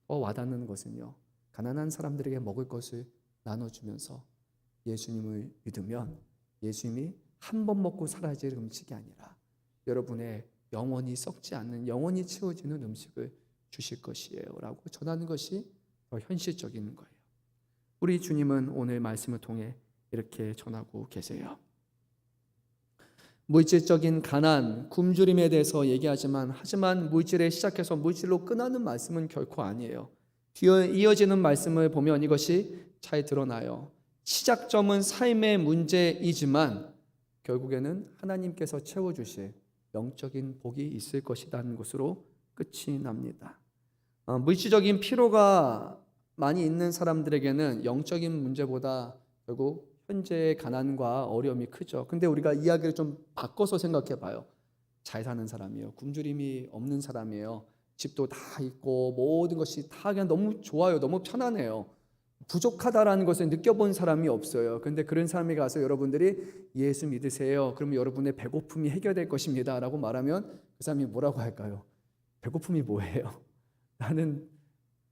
더 와닿는 것은요, 가난한 사람들에게 먹을 것을 나눠주면서 예수님을 믿으면 예수님이 한 번 먹고 사라질 음식이 아니라 여러분의 영원히 썩지 않는, 영원히 채워지는 음식을 주실 것이에요 라고 전하는 것이 더 현실적인 거예요. 우리 주님은 오늘 말씀을 통해 이렇게 전하고 계세요. 물질적인 가난, 굶주림에 대해서 하지만 물질에 시작해서 물질로 끝나는 말씀은 결코 아니에요. 뒤에 이어지는 말씀을 보면 이것이 잘 드러나요. 시작점은 삶의 문제이지만 결국에는 하나님께서 채워주실 영적인 복이 있을 것이라는 것으로 끝이 납니다. 물질적인 필요가 많이 있는 사람들에게는 영적인 문제보다 결국 현재의 가난과 어려움이 크죠. 근데 우리가 이야기를 좀 바꿔서 생각해 봐요. 잘 사는 사람이에요. 굶주림이 없는 사람이에요. 집도 다 있고 모든 것이 다 그냥 너무 좋아요. 너무 편안해요. 부족하다라는 것을 느껴본 사람이 없어요. 근데 그런 사람이 가서 여러분들이 예수 믿으세요. 그러면 여러분의 배고픔이 해결될 것입니다 라고 말하면 그 사람이 뭐라고 할까요? 배고픔이 뭐예요? 나는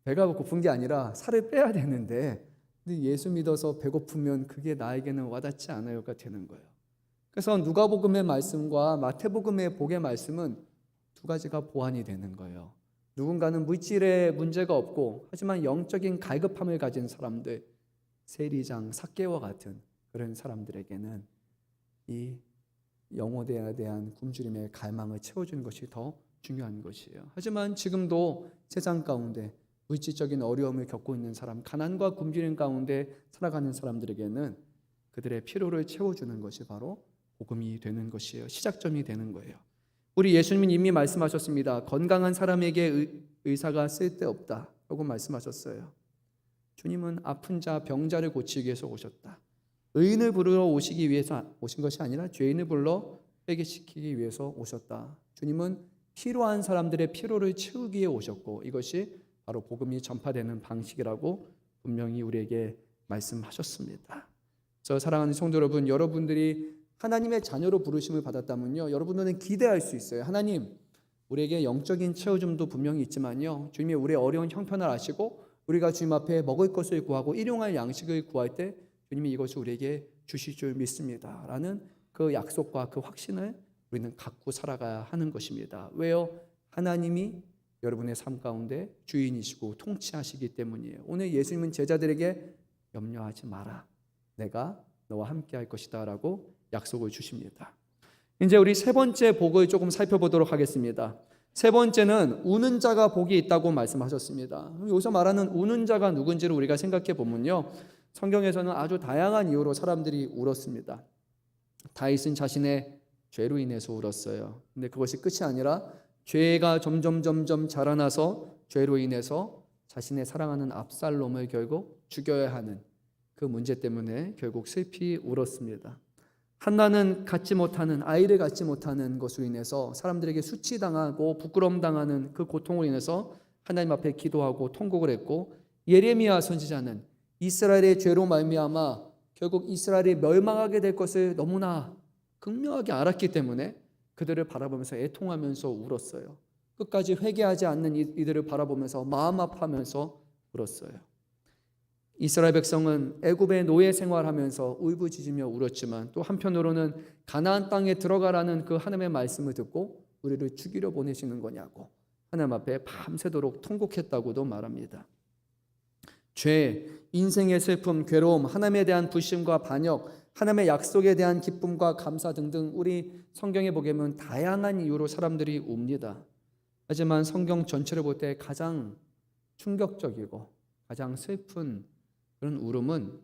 배가 고픈 게 아니라 살을 빼야 되는데 근데 예수 믿어서 배고프면 그게 나에게는 와닿지 않아요가 되는 거예요. 그래서 누가복음의 말씀과 마태복음의 복의 말씀은 두 가지가 보완이 되는 거예요. 누군가는 물질에 문제가 없고 하지만 영적인 갈급함을 가진 사람들, 세리장, 삭개와 같은 그런 사람들에게는 이 영혼에 대한 굶주림의 갈망을 채워주는 것이 더 중요한 것이에요. 하지만 지금도 세상 가운데 물질적인 어려움을 겪고 있는 사람, 가난과 굶주림 가운데 살아가는 사람들에게는 그들의 필요를 채워주는 것이 바로 복음이 되는 것이에요. 시작점이 되는 거예요. 우리 예수님은 이미 말씀하셨습니다. 건강한 사람에게 의사가 쓸데없다 라고 말씀하셨어요. 주님은 아픈 자, 병자를 고치기 위해서 오셨다. 의인을 부르러 오시기 위해서 오신 것이 아니라 죄인을 불러 회개시키기 위해서 오셨다. 주님은 필요한 사람들의 필요를 채우기 위해 오셨고 이것이 바로 복음이 전파되는 방식이라고 분명히 우리에게 말씀하셨습니다. 그래서 사랑하는 성도 여러분, 여러분들이 하나님의 자녀로 부르심을 받았다면요, 여러분들은 기대할 수 있어요. 하나님, 우리에게 영적인 채워줌도 분명히 있지만요, 주님이 우리의 어려운 형편을 아시고 우리가 주님 앞에 먹을 것을 구하고 일용할 양식을 구할 때 주님이 이것을 우리에게 주실 줄 믿습니다 라는 그 약속과 그 확신을 우리는 갖고 살아가야 하는 것입니다. 왜요? 하나님이 여러분의 삶 가운데 주인이시고 통치하시기 때문이에요. 오늘 예수님은 제자들에게 염려하지 마라, 내가 너와 함께 할 것이다 라고 약속을 주십니다. 이제 우리 세 번째 복을 조금 살펴보도록 하겠습니다. 세 번째는 우는 자가 복이 있다고 말씀하셨습니다. 여기서 말하는 우는 자가 누군지를 우리가 생각해 보면요, 성경에서는 아주 다양한 이유로 사람들이 울었습니다. 다윗은 자신의 죄로 인해서 울었어요. 근데 그것이 끝이 아니라 죄가 점점 자라나서 죄로 인해서 자신의 사랑하는 압살롬을 결국 죽여야 하는 그 문제 때문에 결국 슬피 울었습니다. 한나는 아이를 갖지 못하는 것으로 인해서 사람들에게 수치당하고 부끄러움당하는 그 고통으로 인해서 하나님 앞에 기도하고 통곡을 했고, 예레미야 선지자는 이스라엘의 죄로 말미암아 결국 이스라엘이 멸망하게 될 것을 너무나 극명하게 알았기 때문에 그들을 바라보면서 애통하면서 울었어요. 끝까지 회개하지 않는 이들을 바라보면서 마음 아파하면서 울었어요. 이스라엘 백성은 애굽의 노예 생활하면서 울부짖으며 울었지만 또 한편으로는 가나안 땅에 들어가라는 그 하나님의 말씀을 듣고 우리를 죽이려 보내시는 거냐고 하나님 앞에 밤새도록 통곡했다고도 말합니다. 죄, 인생의 슬픔, 괴로움, 하나님에 대한 불신과 반역, 하나님의 약속에 대한 기쁨과 감사 등등 우리 성경에 보게 되면 다양한 이유로 사람들이 웁니다. 하지만 성경 전체를 볼 때 가장 충격적이고 가장 슬픈 그런 울음은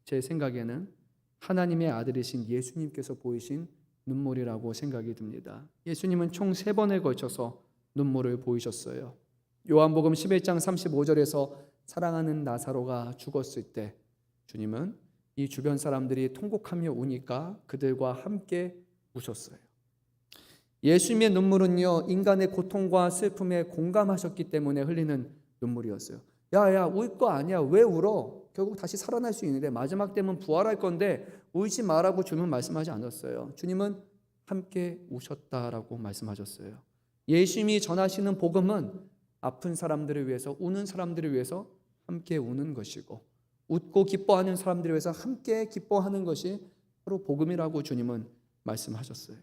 제 생각에는 하나님의 아들이신 예수님께서 보이신 눈물이라고 생각이 듭니다. 예수님은 총 3번에 걸쳐서 눈물을 보이셨어요. 요한복음 11장 35절에서 사랑하는 나사로가 죽었을 때 주님은 이 주변 사람들이 통곡하며 우니까 그들과 함께 우셨어요. 예수님의 눈물은요, 인간의 고통과 슬픔에 공감하셨기 때문에 흘리는 눈물이었어요. 야, 울 거 아니야. 왜 울어? 결국 다시 살아날 수 있는데, 마지막 때면 부활할 건데 울지 마라고 주님은 말씀하지 않았어요. 주님은 함께 우셨다라고 말씀하셨어요. 예수님이 전하시는 복음은 아픈 사람들을 위해서, 우는 사람들을 위해서 함께 우는 것이고, 웃고 기뻐하는 사람들을 위해서 함께 기뻐하는 것이 바로 복음이라고 주님은 말씀하셨어요.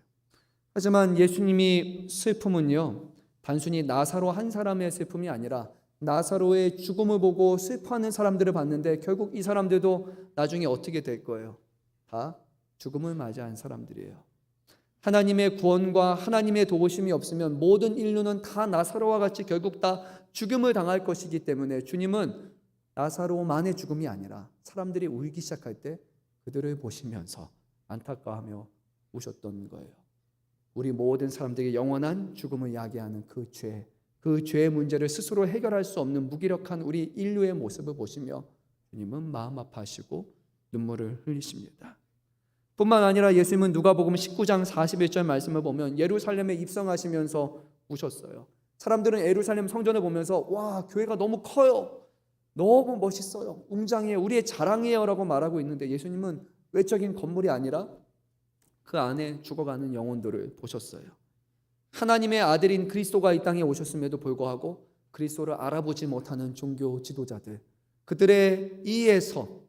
하지만 예수님이 슬픔은요, 단순히 나사로 한 사람의 슬픔이 아니라 나사로의 죽음을 보고 슬퍼하는 사람들을 봤는데 결국 이 사람들도 나중에 어떻게 될 거예요? 다 죽음을 맞이한 사람들이에요. 하나님의 구원과 하나님의 도우심이 없으면 모든 인류는 다 나사로와 같이 결국 다 죽음을 당할 것이기 때문에 주님은 나사로만의 죽음이 아니라 사람들이 울기 시작할 때 그들을 보시면서 안타까워하며 우셨던 거예요. 우리 모든 사람들에게 영원한 죽음을 야기하는 그 죄의 문제를 스스로 해결할 수 없는 무기력한 우리 인류의 모습을 보시며 주님은 마음 아파하시고 눈물을 흘리십니다. 뿐만 아니라 예수님은 누가복음 19장 41절 말씀을 보면 예루살렘에 입성하시면서 우셨어요. 사람들은 예루살렘 성전을 보면서 와, 교회가 너무 커요, 너무 멋있어요, 웅장해요, 우리의 자랑이에요 라고 말하고 있는데 예수님은 외적인 건물이 아니라 그 안에 죽어가는 영혼들을 보셨어요. 하나님의 아들인 그리스도가 이 땅에 오셨음에도 불구하고 그리스도를 알아보지 못하는 종교 지도자들, 그들의 이에서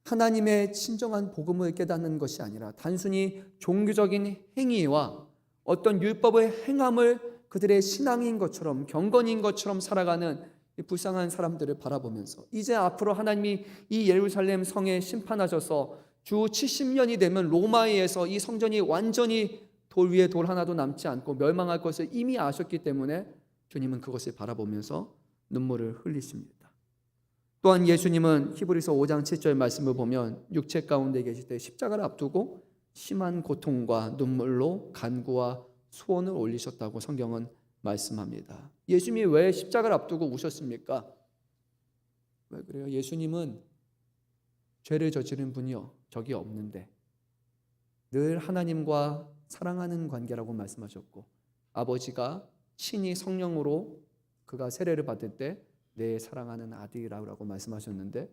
하나님의 진정한 복음을 깨닫는 것이 아니라 단순히 종교적인 행위와 어떤 율법의 행함을 그들의 신앙인 것처럼 경건인 것처럼 살아가는 이 불쌍한 사람들을 바라보면서 이제 앞으로 하나님이 이 예루살렘 성에 심판하셔서 주 70년이 되면 로마에 의해서 이 성전이 완전히 돌 위에 돌 하나도 남지 않고 멸망할 것을 이미 아셨기 때문에 주님은 그것을 바라보면서 눈물을 흘리십니다. 또한 예수님은 히브리서 5장 7절 말씀을 보면 육체 가운데 계실 때 십자가를 앞두고 심한 고통과 눈물로 간구와 소원을 올리셨다고 성경은 말씀합니다. 예수님이 왜 십자가를 앞두고 우셨습니까? 왜 그래요? 예수님은 죄를 저지른 분이요 적이 없는데 늘 하나님과 사랑하는 관계라고 말씀하셨고, 아버지가 친히 성령으로 그가 세례를 받을 때 내 사랑하는 아들이라고 말씀하셨는데,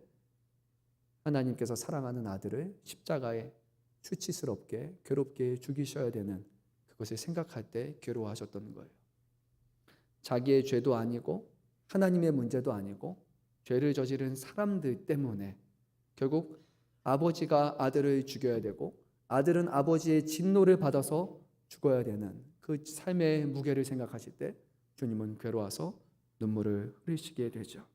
하나님께서 사랑하는 아들을 십자가에 수치스럽게 괴롭게 죽이셔야 되는 그것을 생각할 때 괴로워하셨던 거예요. 자기의 죄도 아니고 하나님의 문제도 아니고 죄를 저지른 사람들 때문에 결국 아버지가 아들을 죽여야 되고 아들은 아버지의 진노를 받아서 죽어야 되는 그 삶의 무게를 생각하실 때 주님은 괴로워서 눈물을 흘리시게 되죠.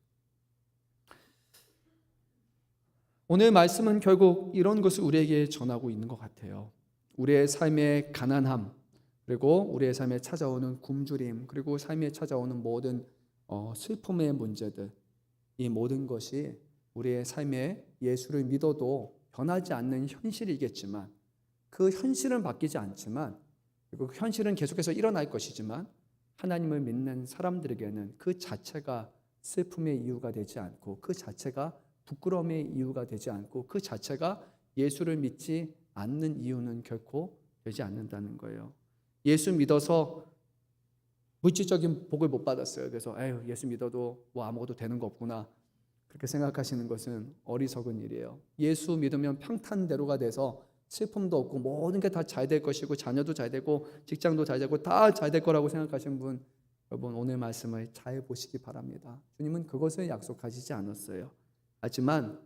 오늘 말씀은 결국 이런 것을 우리에게 전하고 있는 것 같아요. 우리의 삶의 가난함, 그리고 우리의 삶에 찾아오는 굶주림, 그리고 삶에 찾아오는 모든 슬픔의 문제들, 이 모든 것이 우리의 삶에 예수를 믿어도 변하지 않는 현실이겠지만, 그 현실은 바뀌지 않지만, 그리고 그 현실은 계속해서 일어날 것이지만 하나님을 믿는 사람들에게는 그 자체가 슬픔의 이유가 되지 않고, 그 자체가 부끄러움의 이유가 되지 않고, 그 자체가 예수를 믿지 않는 이유는 결코 되지 않는다는 거예요. 예수 믿어서 물질적인 복을 못 받았어요. 그래서 예수 믿어도 뭐 아무것도 되는 거 없구나, 그렇게 생각하시는 것은 어리석은 일이에요. 예수 믿으면 평탄대로가 돼서 슬픔도 없고 모든 게 다 잘 될 것이고 자녀도 잘 되고 직장도 잘 되고 다 잘 될 거라고 생각하시는 분, 여러분 오늘 말씀을 잘 보시기 바랍니다. 주님은 그것을 약속하시지 않았어요. 하지만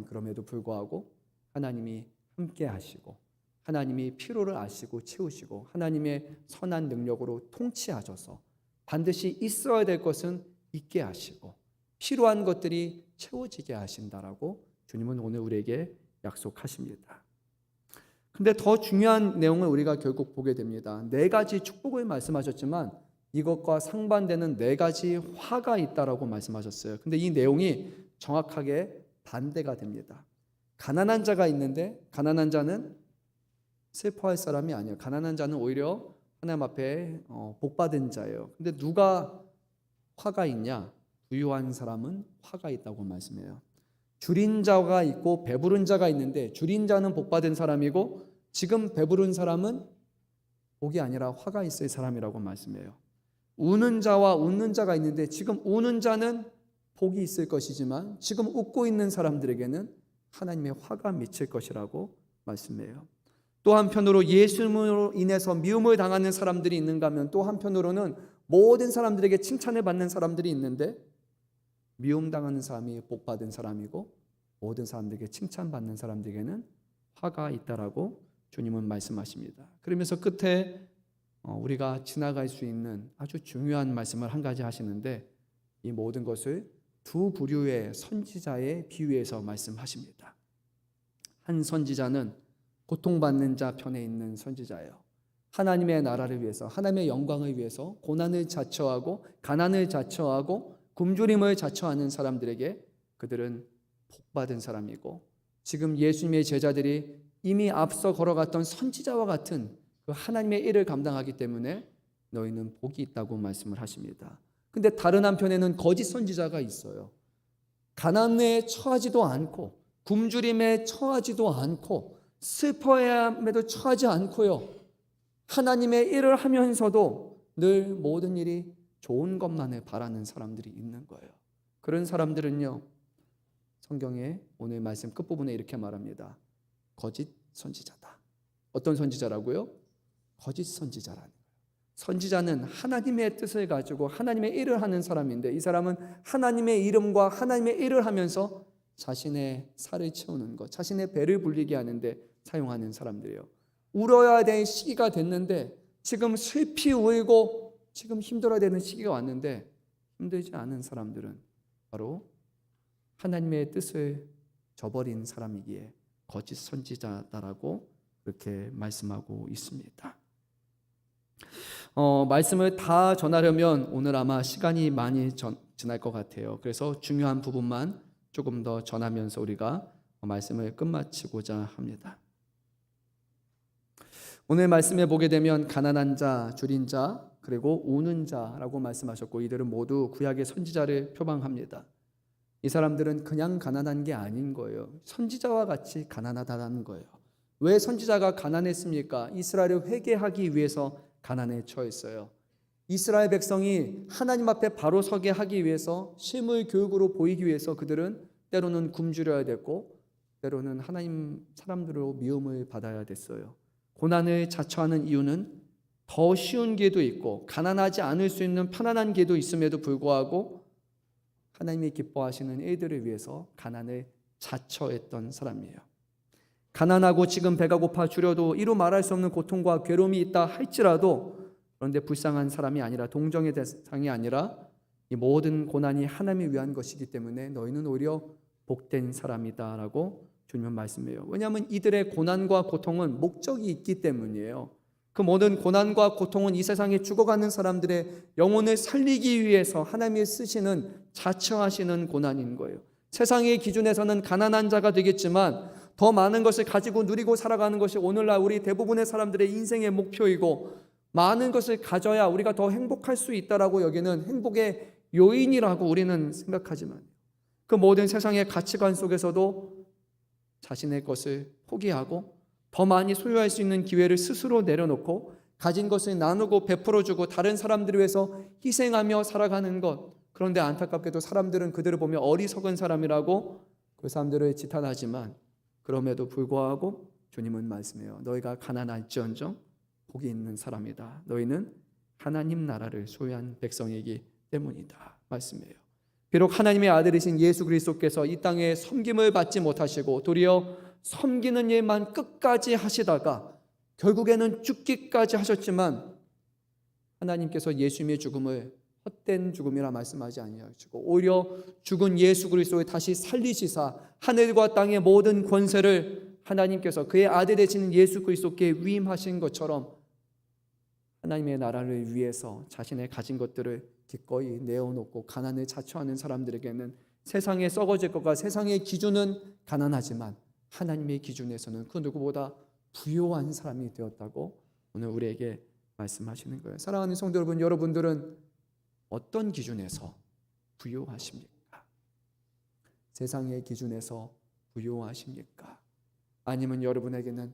그럼에도 불구하고 하나님이 함께 하시고 하나님이 필요를 아시고 채우시고 하나님의 선한 능력으로 통치하셔서 반드시 있어야 될 것은 있게 하시고 필요한 것들이 채워지게 하신다라고 주님은 오늘 우리에게 약속하십니다. 근데 더 중요한 내용을 우리가 결국 보게 됩니다. 4가지 축복을 말씀하셨지만 이것과 상반되는 4가지 화가 있다라고 말씀하셨어요. 근데 이 내용이 정확하게 반대가 됩니다. 가난한 자가 있는데 가난한 자는 슬퍼할 사람이 아니에요. 가난한 자는 오히려 하나님 앞에 복받은 자예요. 근데 누가 화가 있냐? 부유한 사람은 화가 있다고 말씀해요. 줄인 자가 있고 배부른 자가 있는데 줄인 자는 복받은 사람이고 지금 배부른 사람은 복이 아니라 화가 있을 사람이라고 말씀해요. 우는 자와 웃는 자가 있는데 지금 우는 자는 복이 있을 것이지만 지금 웃고 있는 사람들에게는 하나님의 화가 미칠 것이라고 말씀해요. 또 한편으로 예수님으로 인해서 미움을 당하는 사람들이 있는가 하면 또 한편으로는 모든 사람들에게 칭찬을 받는 사람들이 있는데 미움당하는 사람이 복받은 사람이고 모든 사람들에게 칭찬받는 사람들에게는 화가 있다라고 주님은 말씀하십니다. 그러면서 끝에 우리가 지나갈 수 있는 아주 중요한 말씀을 한 가지 하시는데 이 모든 것을 두 부류의 선지자에 비유해서 말씀하십니다. 한 선지자는 고통받는 자 편에 있는 선지자예요. 하나님의 나라를 위해서, 하나님의 영광을 위해서 고난을 자처하고 가난을 자처하고 굶주림을 자처하는 사람들에게 그들은 복받은 사람이고, 지금 예수님의 제자들이 이미 앞서 걸어갔던 선지자와 같은 그 하나님의 일을 감당하기 때문에 너희는 복이 있다고 말씀을 하십니다. 근데 다른 한편에는 거짓 선지자가 있어요. 가난에 처하지도 않고 굶주림에 처하지도 않고 슬퍼함에도 처하지 않고요, 하나님의 일을 하면서도 늘 모든 일이 좋은 것만을 바라는 사람들이 있는 거예요. 그런 사람들은요, 성경에 오늘 말씀 끝부분에 이렇게 말합니다. 거짓 선지자다. 어떤 선지자라고요? 거짓 선지자라는 거예요. 선지자는 하나님의 뜻을 가지고 하나님의 일을 하는 사람인데, 이 사람은 하나님의 이름과 하나님의 일을 하면서 자신의 살을 채우는 것, 자신의 배를 불리게 하는데 사용하는 사람들이에요. 울어야 될 시기가 됐는데, 지금 슬피 울고 지금 힘들어야 되는 시기가 왔는데 힘들지 않은 사람들은 바로 하나님의 뜻을 저버린 사람이기에 거짓 선지자다라고 그렇게 말씀하고 있습니다. 말씀을 다 전하려면 오늘 아마 시간이 많이 지날 것 같아요. 그래서 중요한 부분만 조금 더 전하면서 우리가 말씀을 끝마치고자 합니다. 오늘 말씀에 보게 되면 가난한 자, 줄인 자, 그리고 우는 자라고 말씀하셨고, 이들은 모두 구약의 선지자를 표방합니다. 이 사람들은 그냥 가난한 게 아닌 거예요. 선지자와 같이 가난하다는 거예요. 왜 선지자가 가난했습니까? 이스라엘을 회개하기 위해서 가난에 처했어요. 이스라엘 백성이 하나님 앞에 바로 서게 하기 위해서 실물 교육으로 보이기 위해서 그들은 때로는 굶주려야 됐고, 때로는 하나님 사람들로 미움을 받아야 됐어요. 고난을 자처하는 이유는 더 쉬운 길도 있고 가난하지 않을 수 있는 편안한 길도 있음에도 불구하고 하나님이 기뻐하시는 일들을 위해서 가난을 자처했던 사람이에요. 가난하고 지금 배가 고파 주려도 이루 말할 수 없는 고통과 괴로움이 있다 할지라도, 그런데 불쌍한 사람이 아니라, 동정의 대상이 아니라 이 모든 고난이 하나님을 위한 것이기 때문에 너희는 오히려 복된 사람이다라고 주님은 말씀해요. 왜냐하면 이들의 고난과 고통은 목적이 있기 때문이에요. 그 모든 고난과 고통은 이 세상에 죽어가는 사람들의 영혼을 살리기 위해서 하나님이 쓰시는, 자처하시는 고난인 거예요. 세상의 기준에서는 가난한 자가 되겠지만 더 많은 것을 가지고 누리고 살아가는 것이 오늘날 우리 대부분의 사람들의 인생의 목표이고, 많은 것을 가져야 우리가 더 행복할 수 있다라고 여기는 행복의 요인이라고 우리는 생각하지만, 그 모든 세상의 가치관 속에서도 자신의 것을 포기하고 더 많이 소유할 수 있는 기회를 스스로 내려놓고 가진 것을 나누고 베풀어주고 다른 사람들을 위해서 희생하며 살아가는 것. 그런데 안타깝게도 사람들은 그들을 보며 어리석은 사람이라고 그 사람들을 지탄하지만, 그럼에도 불구하고 주님은 말씀해요. 너희가 가난할지언정 복이 있는 사람이다. 너희는 하나님 나라를 소유한 백성이기 때문이다. 말씀해요. 비록 하나님의 아들이신 예수 그리스도께서 이 땅에 섬김을 받지 못하시고 도리어 섬기는 일만 끝까지 하시다가 결국에는 죽기까지 하셨지만, 하나님께서 예수님의 죽음을 헛된 죽음이라 말씀하지 아니하시고 오히려 죽은 예수 그리스도를 다시 살리시사 하늘과 땅의 모든 권세를 하나님께서 그의 아들 되시는 예수 그리스도께 위임하신 것처럼 하나님의 나라를 위해서 자신의 가진 것들을 기꺼이 내어놓고 가난을 자처하는 사람들에게는 세상에 썩어질 것과 세상의 기준은 가난하지만 하나님의 기준에서는 그 누구보다 부요한 사람이 되었다고 오늘 우리에게 말씀하시는 거예요. 사랑하는 성도 여러분, 여러분들은 어떤 기준에서 부요하십니까? 세상의 기준에서 부요하십니까? 아니면 여러분에게는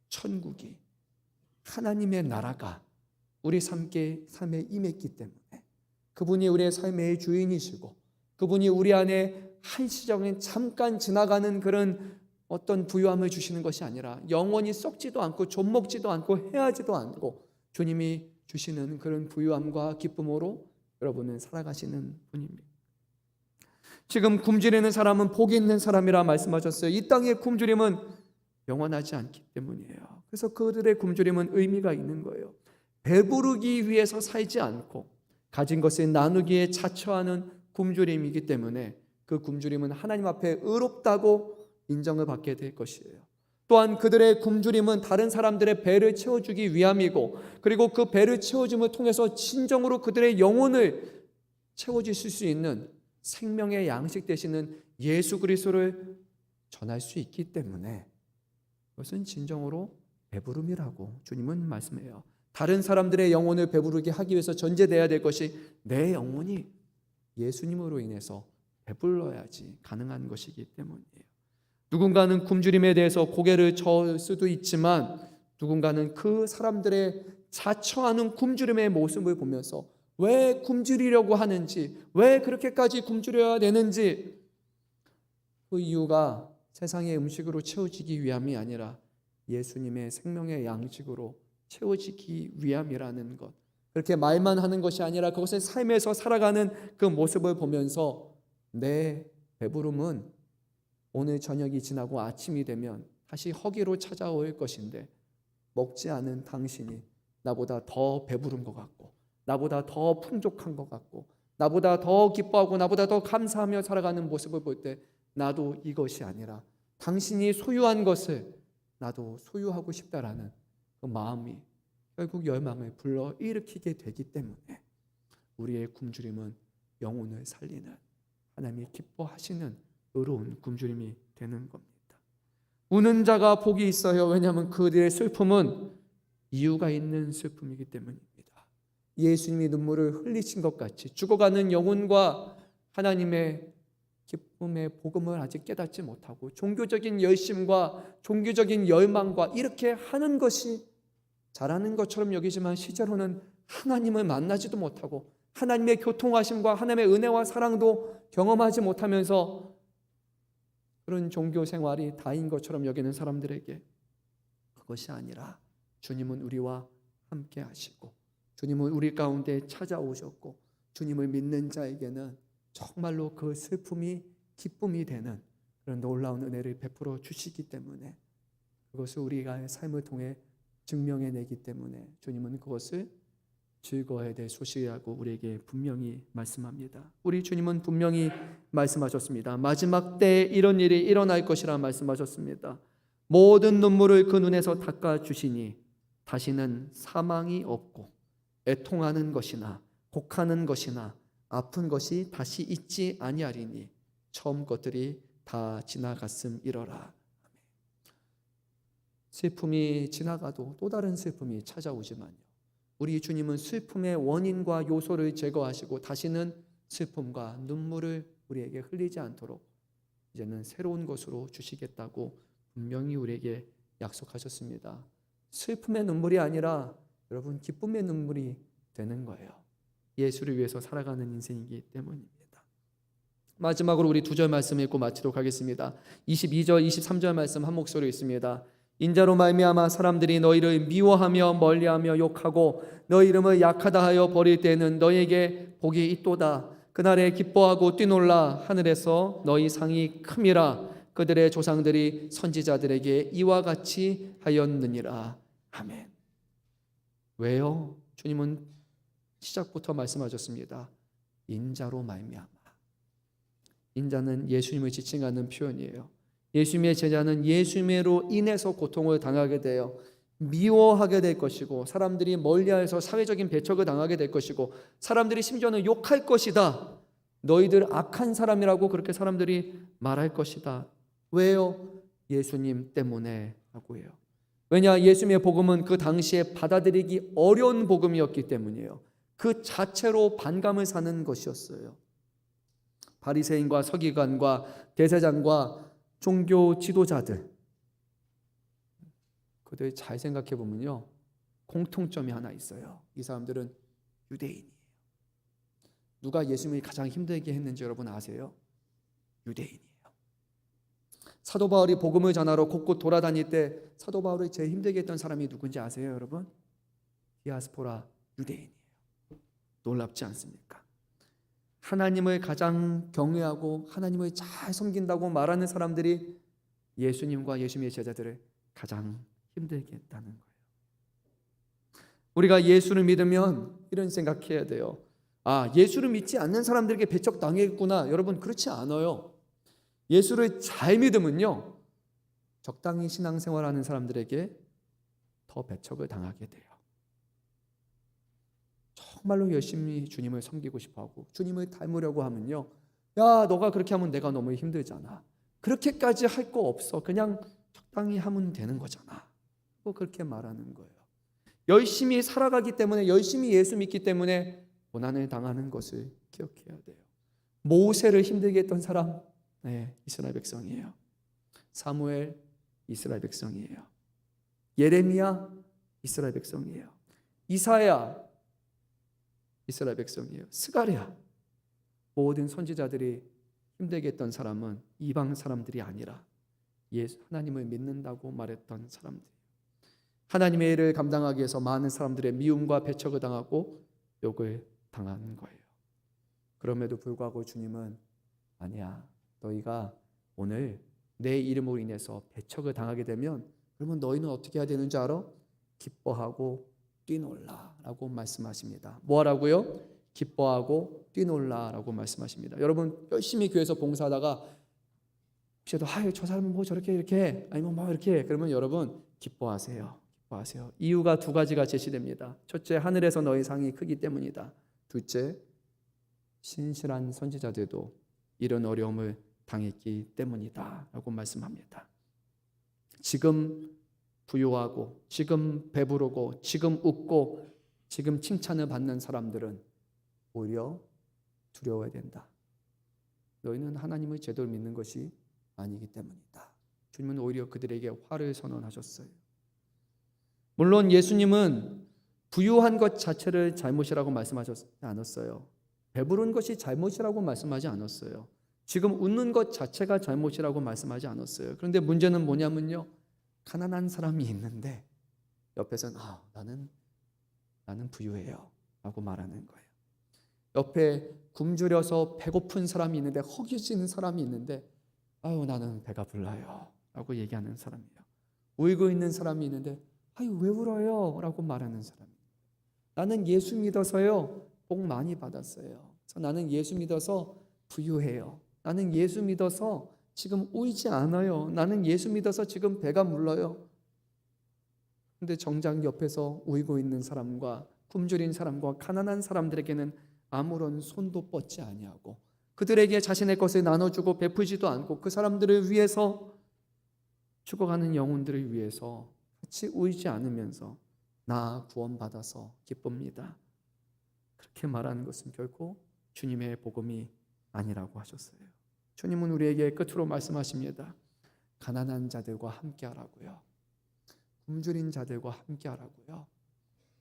천국이, 하나님의 나라가 우리 삶에 임했기 때문에 그분이 우리의 삶의 주인이시고 그분이 우리 안에 한시적인 잠깐 지나가는 그런 어떤 부유함을 주시는 것이 아니라 영원히 썩지도 않고 좀먹지도 않고 해하지도 않고 주님이 주시는 그런 부유함과 기쁨으로 여러분은 살아가시는 분입니다. 지금 굶주리는 사람은 복이 있는 사람이라 말씀하셨어요. 이 땅의 굶주림은 영원하지 않기 때문이에요. 그래서 그들의 굶주림은 의미가 있는 거예요. 배부르기 위해서 살지 않고 가진 것을 나누기에 자처하는 굶주림이기 때문에 그 굶주림은 하나님 앞에 의롭다고 인정을 받게 될 것이에요. 또한 그들의 굶주림은 다른 사람들의 배를 채워주기 위함이고, 그리고 그 배를 채워줌을 통해서 진정으로 그들의 영혼을 채워주실 수 있는 생명의 양식 되시는 예수 그리스도를 전할 수 있기 때문에 그것은 진정으로 배부름이라고 주님은 말씀해요. 다른 사람들의 영혼을 배부르게 하기 위해서 전제되어야 될 것이 내 영혼이 예수님으로 인해서 배불러야지 가능한 것이기 때문이에요. 누군가는 굶주림에 대해서 고개를 절 수도 있지만 누군가는 그 사람들의 자처하는 굶주림의 모습을 보면서 왜 굶주리려고 하는지, 왜 그렇게까지 굶주려야 되는지, 그 이유가 세상의 음식으로 채워지기 위함이 아니라 예수님의 생명의 양식으로 채워지기 위함이라는 것, 그렇게 말만 하는 것이 아니라 그것을 삶에서 살아가는 그 모습을 보면서 내 배부름은 오늘 저녁이 지나고 아침이 되면 다시 허기로 찾아올 것인데, 먹지 않은 당신이 나보다 더 배부른 것 같고, 나보다 더 풍족한 것 같고, 나보다 더 기뻐하고 나보다 더 감사하며 살아가는 모습을 볼 때 나도 이것이 아니라 당신이 소유한 것을 나도 소유하고 싶다라는 그 마음이 결국 열망을 불러일으키게 되기 때문에 우리의 굶주림은 영혼을 살리는, 하나님이 기뻐하시는 의로운 굶주림이 되는 겁니다. 우는 자가 복이 있어요. 왜냐하면 그들의 슬픔은 이유가 있는 슬픔이기 때문입니다. 예수님이 눈물을 흘리신 것 같이 죽어가는 영혼과 하나님의 기쁨의 복음을 아직 깨닫지 못하고 종교적인 열심과 종교적인 열망과 이렇게 하는 것이 잘하는 것처럼 여기지만 실제로는 하나님을 만나지도 못하고 하나님의 교통하심과 하나님의 은혜와 사랑도 경험하지 못하면서 그런 종교 생활이 다인 것처럼 여기는 사람들에게 그것이 아니라 주님은 우리와 함께 하시고 주님은 우리 가운데 찾아오셨고 주님을 믿는 자에게는 정말로 그 슬픔이 기쁨이 되는 그런 놀라운 은혜를 베풀어 주시기 때문에 그것을 우리가 삶을 통해 증명해내기 때문에 주님은 그것을 즐거워야 될 소식이라고 우리에게 분명히 말씀합니다. 우리 주님은 분명히 말씀하셨습니다. 마지막 때에 이런 일이 일어날 것이라 말씀하셨습니다. 모든 눈물을 그 눈에서 닦아주시니 다시는 사망이 없고 애통하는 것이나 곡하는 것이나 아픈 것이 다시 있지 아니하리니 처음 것들이 다 지나갔음이러라. 슬픔이 지나가도 또 다른 슬픔이 찾아오지만요, 우리 주님은 슬픔의 원인과 요소를 제거하시고 다시는 슬픔과 눈물을 우리에게 흘리지 않도록 이제는 새로운 것으로 주시겠다고 분명히 우리에게 약속하셨습니다. 슬픔의 눈물이 아니라 여러분 기쁨의 눈물이 되는 거예요. 예수를 위해서 살아가는 인생이기 때문입니다. 마지막으로 우리 2절 말씀 읽고 마치도록 하겠습니다. 22절 23절 말씀 한 목소리 있습니다. 인자로 말미암아 사람들이 너희를 미워하며 멀리하며 욕하고 너희 이름을 약하다 하여 버릴 때는 너희에게 복이 있도다. 그날에 기뻐하고 뛰놀라. 하늘에서 너희 상이 큼이라. 그들의 조상들이 선지자들에게 이와 같이 하였느니라. 아멘. 왜요? 주님은 시작부터 말씀하셨습니다. 인자로 말미암아. 인자는 예수님을 지칭하는 표현이에요. 예수님의 제자는 예수님으로 인해서 고통을 당하게 되어 미워하게 될 것이고 사람들이 멀리하여서 사회적인 배척을 당하게 될 것이고 사람들이 심지어는 욕할 것이다. 너희들 악한 사람이라고 그렇게 사람들이 말할 것이다. 왜요? 예수님 때문에 하고요. 왜냐? 예수님의 복음은 그 당시에 받아들이기 어려운 복음이었기 때문이에요. 그 자체로 반감을 사는 것이었어요. 바리새인과 서기관과 대제사장과 종교 지도자들, 그들 잘 생각해 보면요, 공통점이 하나 있어요. 이 사람들은 유대인이에요. 누가 예수님이 가장 힘들게 했는지 여러분 아세요? 유대인이에요. 사도 바울이 복음을 전하러 곳곳 돌아다닐 때 사도 바울이 제일 힘들게 했던 사람이 누군지 아세요, 여러분? 디아스포라 유대인이에요. 놀랍지 않습니까? 하나님을 가장 경외하고 하나님을 잘 섬긴다고 말하는 사람들이 예수님과 예수님의 제자들을 가장 힘들게 했다는 거예요. 우리가 예수를 믿으면 이런 생각해야 돼요. 아, 예수를 믿지 않는 사람들에게 배척당했구나. 여러분, 그렇지 않아요. 예수를 잘 믿으면요, 적당히 신앙생활하는 사람들에게 더 배척을 당하게 돼요. 정말로 열심히 주님을 섬기고 싶어하고 주님을 닮으려고 하면요, 야, 너가 그렇게 하면 내가 너무 힘들잖아. 그렇게까지 할 거 없어. 그냥 적당히 하면 되는 거잖아. 뭐 그렇게 말하는 거예요. 열심히 살아가기 때문에, 열심히 예수 믿기 때문에 고난을 당하는 것을 기억해야 돼요. 모세를 힘들게 했던 사람, 네, 이스라엘 백성이에요. 사무엘, 이스라엘 백성이에요. 예레미야, 이스라엘 백성이에요. 이사야, 이스라엘 백성이에요. 스가랴, 모든 선지자들이 힘들게 했던 사람은 이방 사람들이 아니라 예수 하나님을 믿는다고 말했던 사람들이에요. 하나님의 일을 감당하기 위해서 많은 사람들의 미움과 배척을 당하고 욕을 당하는 거예요. 그럼에도 불구하고 주님은 아니야, 너희가 오늘 내 이름으로 인해서 배척을 당하게 되면 그러면 너희는 어떻게 해야 되는지 알아? 기뻐하고 뛰놀라라고 말씀하십니다. 뭐 하라고요? 기뻐하고 뛰놀라라고 말씀하십니다. 여러분, 열심히 교회에서 봉사하다가 혹시라도 아유, 저 사람은 뭐 저렇게 이렇게 아니면 뭐 이렇게, 그러면 여러분 기뻐하세요. 기뻐하세요. 이유가 두 가지가 제시됩니다. 첫째, 하늘에서 너희 상이 크기 때문이다. 둘째, 신실한 선지자들도 이런 어려움을 당했기 때문이다 라고 말씀합니다. 지금 부유하고 지금 배부르고 지금 웃고 지금 칭찬을 받는 사람들은 오히려 두려워야 된다. 너희는 하나님을 제대로 믿는 것이 아니기 때문이다. 주님은 오히려 그들에게 화를 선언하셨어요. 물론 예수님은 부유한 것 자체를 잘못이라고 말씀하지 않았어요. 배부른 것이 잘못이라고 말씀하지 않았어요. 지금 웃는 것 자체가 잘못이라고 말씀하지 않았어요. 그런데 문제는 뭐냐면요, 가난한 사람이 있는데 옆에서는 나는 부유해요 라고 말하는 거예요. 옆에 굶주려서 배고픈 사람이 있는데, 허기지는 사람이 있는데 나는 배가 불러요 라고 얘기하는 사람이에요. 울고 있는 사람이 있는데 왜 울어요 라고 말하는 사람이에요. 나는 예수 믿어서요 복 많이 받았어요. 나는 예수 믿어서 부유해요. 나는 예수 믿어서 지금 울지 않아요. 나는 예수 믿어서 지금 배가 물러요. 근데 정작 옆에서 울고 있는 사람과 굶주린 사람과 가난한 사람들에게는 아무런 손도 뻗지 아니하고 그들에게 자신의 것을 나눠주고 베풀지도 않고 그 사람들을 위해서, 죽어가는 영혼들을 위해서 같이 울지 않으면서 나 구원받아서 기쁩니다, 그렇게 말하는 것은 결코 주님의 복음이 아니라고 하셨어요. 주님은 우리에게 끝으로 말씀하십니다. 가난한 자들과 함께하라고요. 굶주린 자들과 함께하라고요.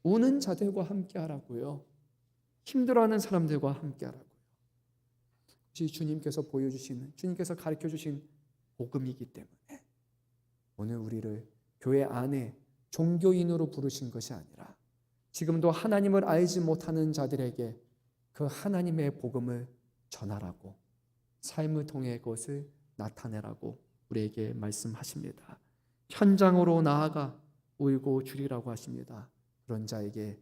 우는 자들과 함께하라고요. 힘들어하는 사람들과 함께하라고요. 그것이 주님께서 보여주시는, 주님께서 가르쳐주신 복음이기 때문에 오늘 우리를 교회 안에 종교인으로 부르신 것이 아니라 지금도 하나님을 알지 못하는 자들에게 그 하나님의 복음을 전하라고, 삶을 통해 그것을 나타내라고 우리에게 말씀하십니다. 현장으로 나아가 울고 줄이라고 하십니다. 그런 자에게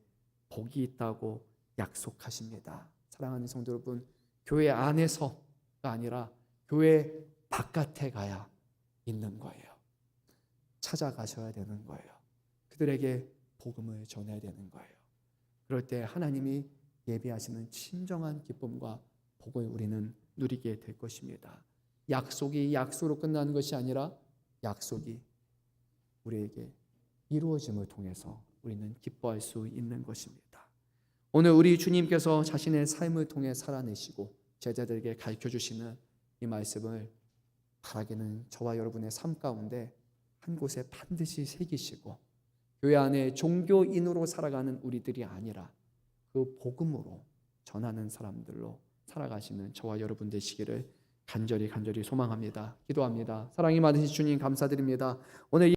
복이 있다고 약속하십니다. 사랑하는 성도 여러분, 교회 안에서가 아니라 교회 바깥에 가야 있는 거예요. 찾아가셔야 되는 거예요. 그들에게 복음을 전해야 되는 거예요. 그럴 때 하나님이 예비하시는 진정한 기쁨과 복을 우리는 누리게 될 것입니다. 약속이 약속으로 끝나는 것이 아니라 약속이 우리에게 이루어짐을 통해서 우리는 기뻐할 수 있는 것입니다. 오늘 우리 주님께서 자신의 삶을 통해 살아내시고 제자들에게 가르쳐주시는 이 말씀을 바라기는 저와 여러분의 삶 가운데 한 곳에 반드시 새기시고 교회 안에 종교인으로 살아가는 우리들이 아니라 그 복음으로 전하는 사람들로 살아가시는 저와 여러분 되시기를 간절히 소망합니다. 기도합니다. 사랑이 많으신 주님 감사드립니다. 오늘